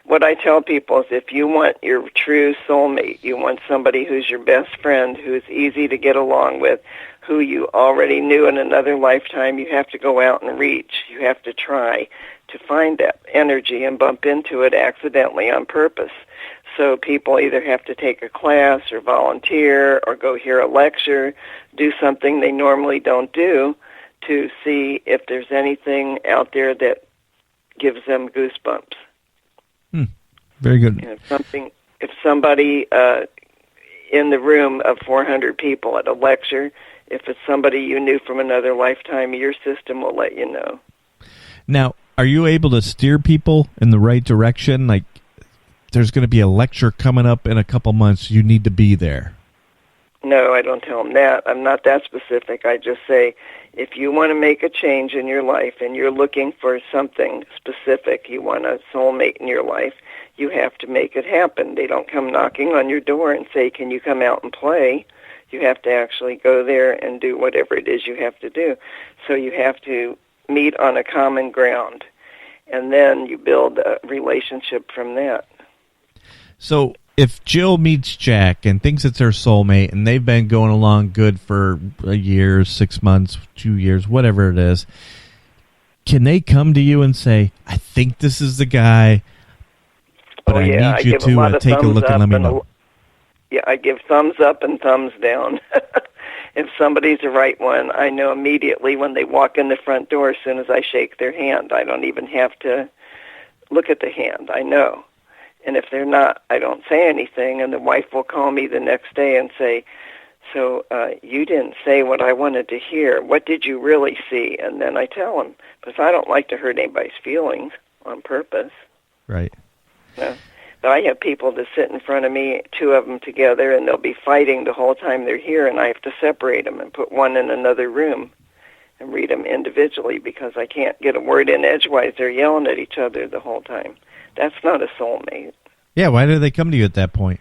what I tell people is if you want your true soulmate, you want somebody who's your best friend, who's easy to get along with, who you already knew in another lifetime, you have to go out and reach. You have to try to find that energy and bump into it accidentally on purpose. So people either have to take a class or volunteer or go hear a lecture, do something they normally don't do, to see if there's anything out there that gives them goosebumps. Very good. And if somebody in the room of 400 people at a lecture, if it's somebody you knew from another lifetime, your system will let you know. Now, are you able to steer people in the right direction? Like, there's going to be a lecture coming up in a couple months. You need to be there. No, I don't tell them that. I'm not that specific. I just say, if you want to make a change in your life and you're looking for something specific, you want a soulmate in your life, you have to make it happen. They don't come knocking on your door and say, can you come out and play? You have to actually go there and do whatever it is you have to do. So you have to meet on a common ground, and then you build a relationship from that. So if Jill meets Jack and thinks it's her soulmate and they've been going along good for a year, 6 months, 2 years, whatever it is, can they come to you and say, I think this is the guy, but I need you to take a look and let me know? Yeah, I give thumbs up and thumbs down. If somebody's the right one, I know immediately when they walk in the front door as soon as I shake their hand. I don't even have to look at the hand. I know. And if they're not, I don't say anything, and the wife will call me the next day and say, so you didn't say what I wanted to hear. What did you really see? And then I tell them, because I don't like to hurt anybody's feelings on purpose. Right. Yeah. But I have people that sit in front of me, two of them together, and they'll be fighting the whole time they're here, and I have to separate them and put one in another room and read them individually because I can't get a word in edgewise. They're yelling at each other the whole time. That's not a soulmate. Yeah, why do they come to you at that point?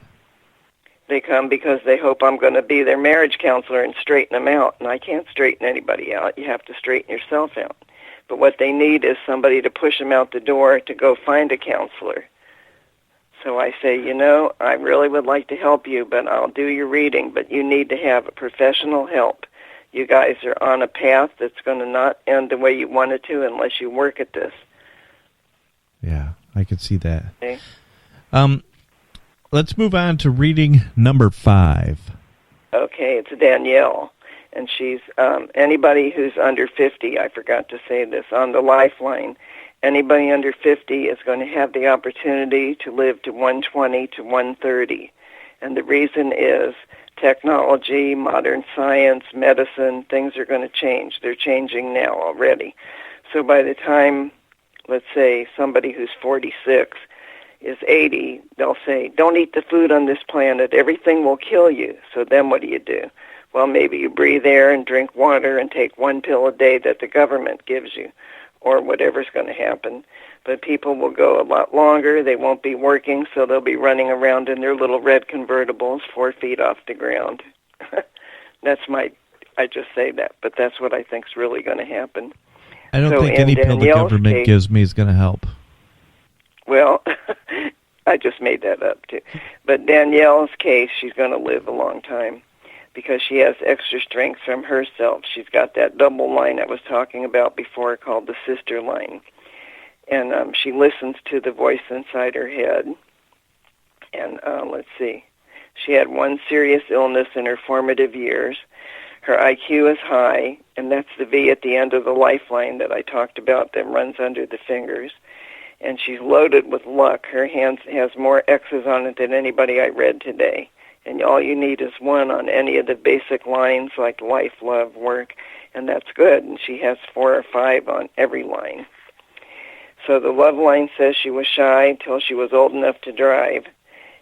They come because they hope I'm going to be their marriage counselor and straighten them out, and I can't straighten anybody out. You have to straighten yourself out. But what they need is somebody to push them out the door to go find a counselor. So I say, I really would like to help you, but I'll do your reading, but you need to have a professional help. You guys are on a path that's going to not end the way you want it to unless you work at this. Yeah, I could see that. Okay. Let's move on to reading number 5. Okay, it's Danielle, and she's anybody who's under 50, I forgot to say this, on the lifeline. Anybody under 50 is going to have the opportunity to live to 120 to 130. And the reason is technology, modern science, medicine, things are going to change. They're changing now already. So by the time, let's say, somebody who's 46 is 80, they'll say, don't eat the food on this planet. Everything will kill you. So then what do? Well, maybe you breathe air and drink water and take 1 pill a day that the government gives you, or whatever's going to happen. But people will go a lot longer. They won't be working, so they'll be running around in their little red convertibles 4 feet off the ground. I just say that, but that's what I think's really going to happen. I don't think any pill the government gives me is going to help. Well, I just made that up, too. But Danielle's case, she's going to live a long time because she has extra strength from herself. She's got that double line I was talking about before called the sister line. And she listens to the voice inside her head. And let's see. She had one serious illness in her formative years. Her IQ is high, and that's the V at the end of the lifeline that I talked about that runs under the fingers. And she's loaded with luck. Her hand has more X's on it than anybody I read today. And all you need is one on any of the basic lines like life, love, work, and that's good. And she has 4 or 5 on every line. So the love line says she was shy until she was old enough to drive,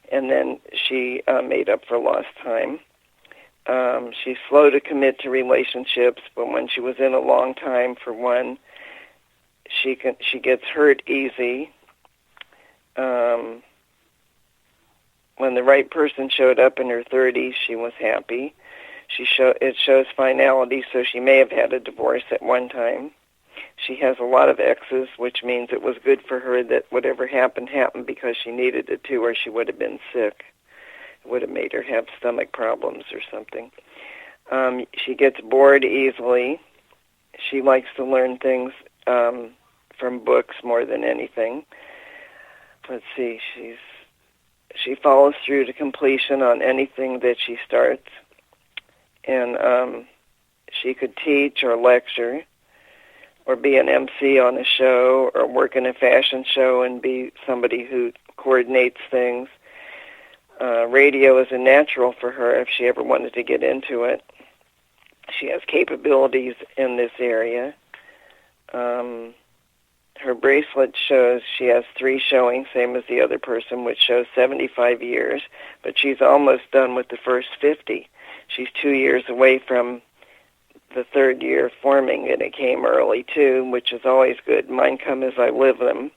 and then she made up for lost time. She's slow to commit to relationships, but when she was in a long time for one, she gets hurt easy. When the right person showed up in her 30s, she was happy. It shows finality, so she may have had a divorce at one time. She has a lot of exes, which means it was good for her that whatever happened because she needed it to, or she would have been sick. It would have made her have stomach problems or something. She gets bored easily. She likes to learn things from books more than anything. Let's see, she follows through to completion on anything that she starts. And she could teach or lecture or be an MC on a show or work in a fashion show and be somebody who coordinates things. Radio is a natural for her if she ever wanted to get into it. She has capabilities in this area. Her bracelet shows she has 3 showings, same as the other person, which shows 75 years, but she's almost done with the first 50. She's 2 years away from the 3rd year forming, and it came early, too, which is always good. Mine come as I live them,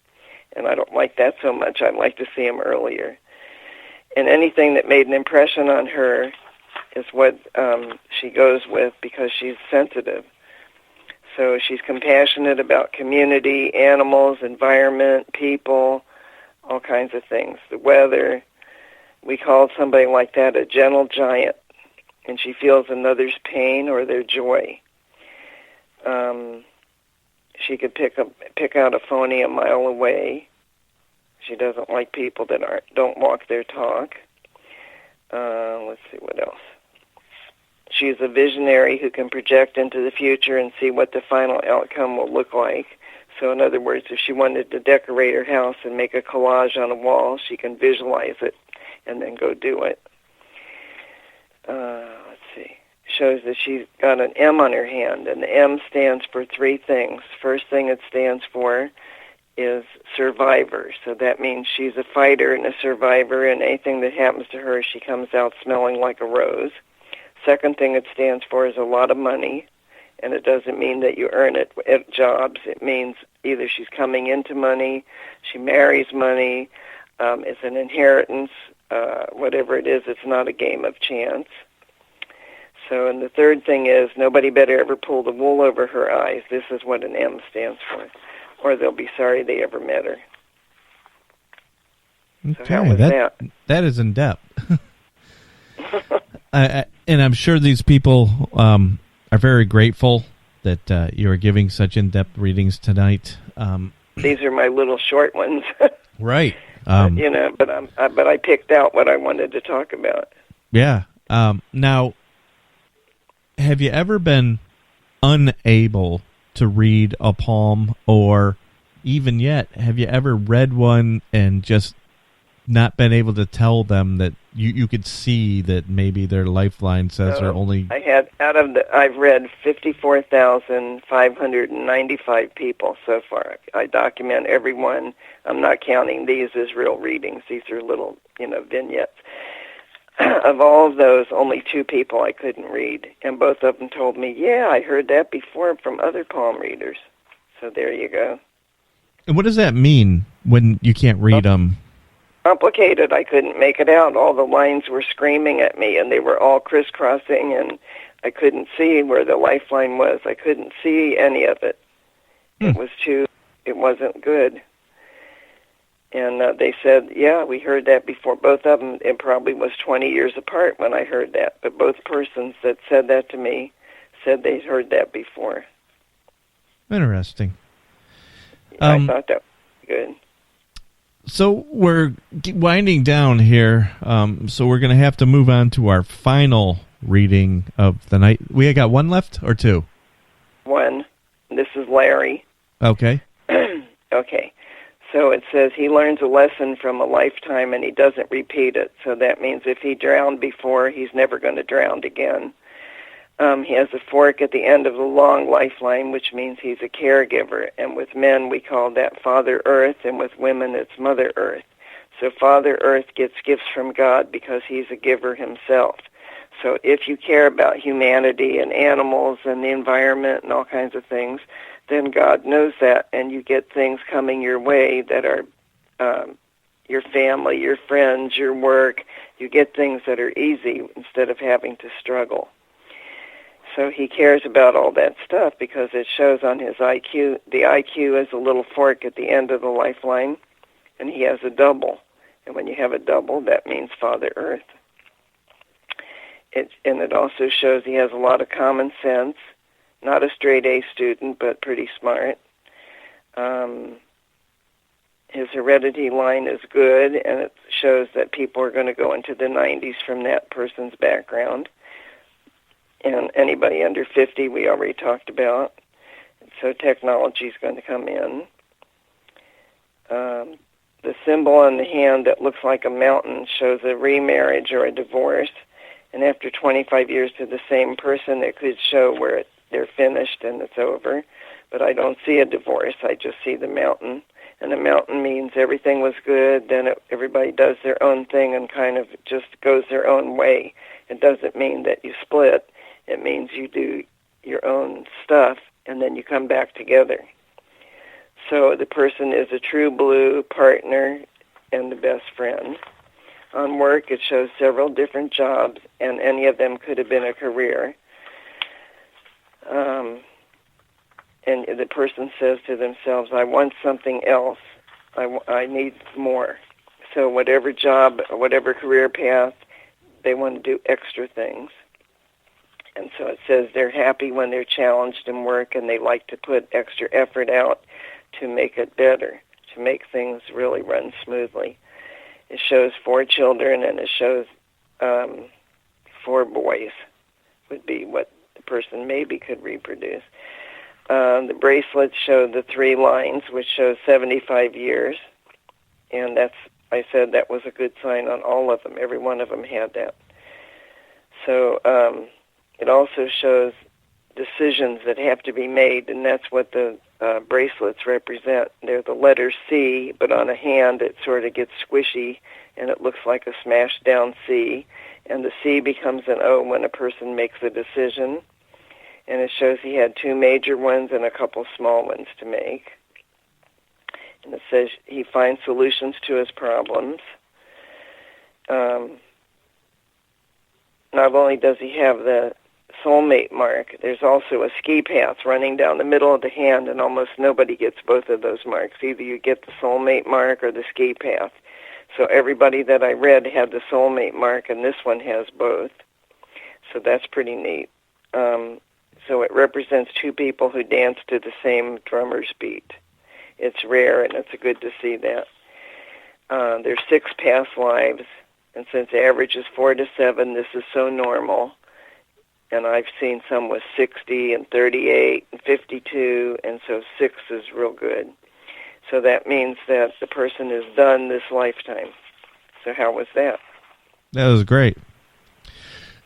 and I don't like that so much. I'd like to see them earlier. And anything that made an impression on her is what she goes with because she's sensitive. So she's compassionate about community, animals, environment, people, all kinds of things. The weather. We call somebody like that a gentle giant, and she feels another's pain or their joy. She could pick out a phony a mile away. She doesn't like people that don't walk their talk. Let's see what else. She's a visionary who can project into the future and see what the final outcome will look like. So in other words, if she wanted to decorate her house and make a collage on a wall, she can visualize it and then go do it. Let's see. Shows that she's got an M on her hand, and the M stands for 3 things. First thing it stands for is survivor. So that means she's a fighter and a survivor, and anything that happens to her, she comes out smelling like a rose. Second thing it stands for is a lot of money, and it doesn't mean that you earn it at jobs. It means either she's coming into money, she marries money, it's an inheritance, whatever it is, it's not a game of chance. So, and the third thing is, nobody better ever pull the wool over her eyes. This is what an M stands for. Or they'll be sorry they ever met her. Okay, so how was that? That is in depth. And I'm sure these people are very grateful that you are giving such in-depth readings tonight. These are my little short ones. Right. But I picked out what I wanted to talk about. Yeah. Now, have you ever been unable to read a palm, or even yet, have you ever read one and just not been able to tell them that you could see that maybe their lifeline says they're only... I've read 54,595 people so far. I document every one. I'm not counting these as real readings. These are little, vignettes. Of all of those, only 2 people I couldn't read, and both of them told me, yeah, I heard that before from other palm readers. So there you go. And what does that mean when you can't read them? Complicated. I couldn't make it out. All the lines were screaming at me, and they were all crisscrossing, and I couldn't see where the lifeline was. I couldn't see any of it. It wasn't good. And they said, yeah, we heard that before. Both of them, it probably was 20 years apart when I heard that. But both persons that said that to me said they'd heard that before. Interesting. I thought that was good. So we're winding down here. So we're going to have to move on to our final reading of the night. We got one left or 2? One. This is Larry. Okay. Okay. So it says he learns a lesson from a lifetime and he doesn't repeat it. So that means if he drowned before, he's never going to drown again. He has a fork at the end of the long lifeline, which means he's a caregiver. And with men, we call that Father Earth, and with women, it's Mother Earth. So Father Earth gets gifts from God because he's a giver himself. So if you care about humanity and animals and the environment and all kinds of things, then God knows that, and you get things coming your way that are your family, your friends, your work. You get things that are easy instead of having to struggle. So he cares about all that stuff because it shows on his IQ. The IQ is a little fork at the end of the lifeline, and he has a double. And when you have a double, that means Father Earth. And it also shows he has a lot of common sense. Not a straight A student, but pretty smart. His heredity line is good, and it shows that people are going to go into the 90s from that person's background. And anybody under 50, we already talked about. So technology is going to come in. The symbol on the hand that looks like a mountain shows a remarriage or a divorce. And after 25 years to the same person, it could show where they're finished and it's over. But I don't see a divorce. I just see the mountain. And the mountain means everything was good, then everybody does their own thing and kind of just goes their own way. It doesn't mean that you split. It means you do your own stuff, and then you come back together. So the person is a true blue partner and the best friend. On work, it shows several different jobs, and any of them could have been a career. And the person says to themselves, I want something else. I need more. So whatever job, whatever career path, they want to do extra things. And so it says they're happy when they're challenged in work, and they like to put extra effort out to make it better, to make things really run smoothly. It shows 4 children, and it shows 4 boys would be what the person maybe could reproduce. The bracelets show the 3 lines, which shows 75 years, and I said that was a good sign on all of them. Every one of them had that. So it also shows decisions that have to be made, and that's what the bracelets represent. They're the letter C, but on a hand it sort of gets squishy, and it looks like a smashed down C, and the C becomes an O when a person makes a decision. And it shows he had 2 major ones and a couple small ones to make. And it says he finds solutions to his problems. not only does he have the soulmate mark, there's also a ski path running down the middle of the hand, and almost nobody gets both of those marks. Either you get the soulmate mark or the ski path. So everybody that I read had the soulmate mark, and this one has both. So that's pretty neat. So it represents two people who dance to the same drummer's beat. It's rare, and it's good to see that. There's 6 past lives, and since the average is 4 to 7, this is so normal. And I've seen some with 60 and 38 and 52, and so 6 is real good. So that means that the person is done this lifetime. So how was that? That was great.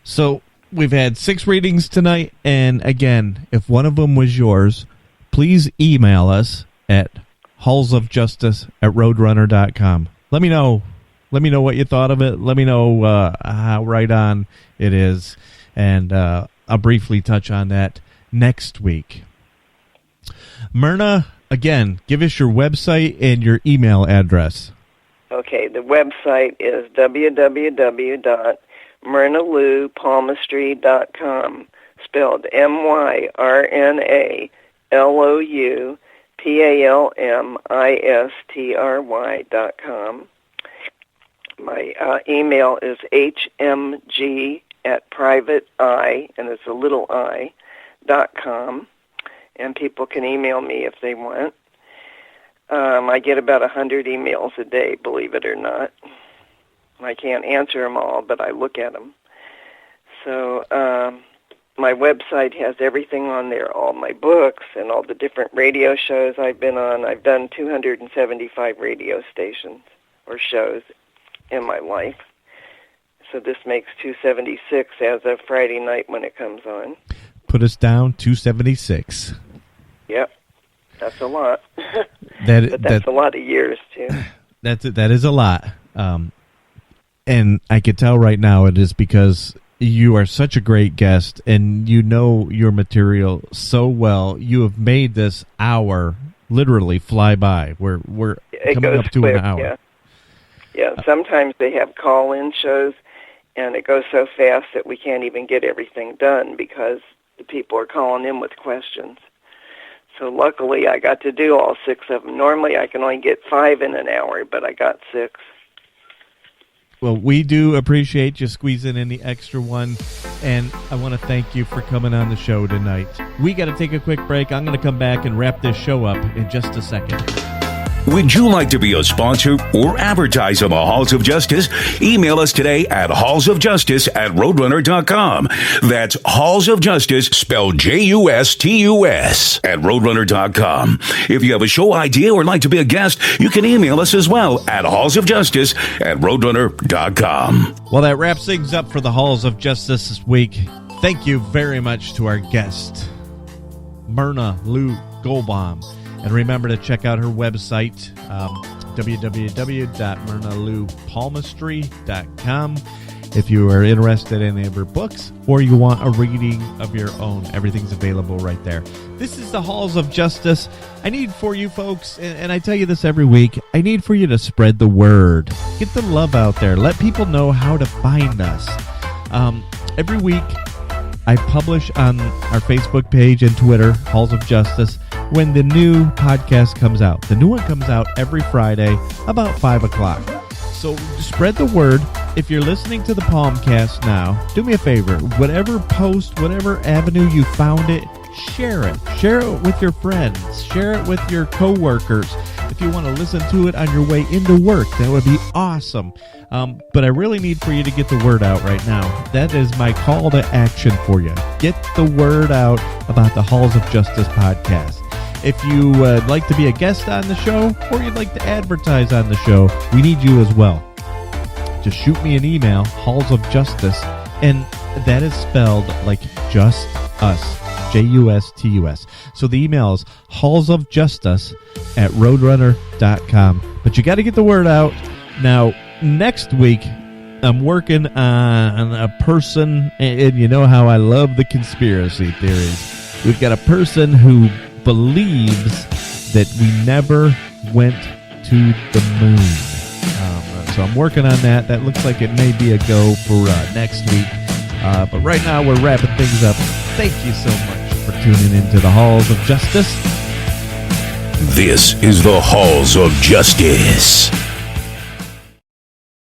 So we've had 6 readings tonight, and again, if one of them was yours, please email us at hallsofjustice@roadrunner.com. Let me know what you thought of it. Let me know how right on it is, and I'll briefly touch on that next week. Myrna, again, give us your website and your email address. Okay, the website is www.myrnaloupalmistry.com, spelled MYRNALOUPALMISTRY.com. My email is hmg@privateye, and it's a little i.com, and people can email me if they want. I get about 100 emails a day, believe it or not. I can't answer them all, but I look at them. So my website has everything on there, all my books and all the different radio shows I've been on. I've done 275 radio stations or shows in my life. So this makes 276 as of Friday night when it comes on. Put us down, 276. Yep, that's a lot. But that's a lot of years, too. That is a lot. And I can tell right now it is because you are such a great guest and you know your material so well. You have made this hour literally fly by. We're coming up to quick, an hour. Yeah. Yeah, sometimes they have call-in shows, and it goes so fast that we can't even get everything done because the people are calling in with questions. So luckily, I got to do all 6 of them. Normally, I can only get 5 in an hour, but I got 6. Well, we do appreciate you squeezing in the extra one, and I want to thank you for coming on the show tonight. We got to take a quick break. I'm going to come back and wrap this show up in just a second. Would you like to be a sponsor or advertise on the Halls of Justice? Email us today at hallsofjustice@roadrunner.com. That's Halls of Justice, spelled JUSTUS, @roadrunner.com. If you have a show idea or like to be a guest, you can email us as well at hallsofjustice@roadrunner.com. Well, that wraps things up for the Halls of Justice this week. Thank you very much to our guest, Myrna Lou Goldbaum. And remember to check out her website, www.myrnaloupalmistry.com. If you are interested in any of her books or you want a reading of your own, everything's available right there. This is the Halls of Justice. I need for you folks, and I tell you this every week, I need for you to spread the word. Get the love out there. Let people know how to find us. Every week, I publish on our Facebook page and Twitter, Halls of Justice, when the new podcast comes out. The new one comes out every Friday about 5 o'clock. So spread the word. If you're listening to the Palmcast now, do me a favor. Whatever post, whatever avenue you found it, share it. Share it with your friends. Share it with your coworkers. If you want to listen to it on your way into work, that would be awesome. But I really need for you to get the word out right now. That is my call to action for you. Get the word out about the Halls of Justice podcast. If you would like to be a guest on the show or you'd like to advertise on the show, we need you as well. Just shoot me an email, Halls of Justice, and that is spelled like just us, JUSTUS. So the email is hallsofjustice@roadrunner.com. But you got to get the word out. Now, next week, I'm working on a person, and you know how I love the conspiracy theories. We've got a person who believes that we never went to the moon. So I'm working on that. That looks like it may be a go for next week. But right now we're wrapping things up. Thank you so much for tuning into the Halls of Justice. This is the Halls of Justice.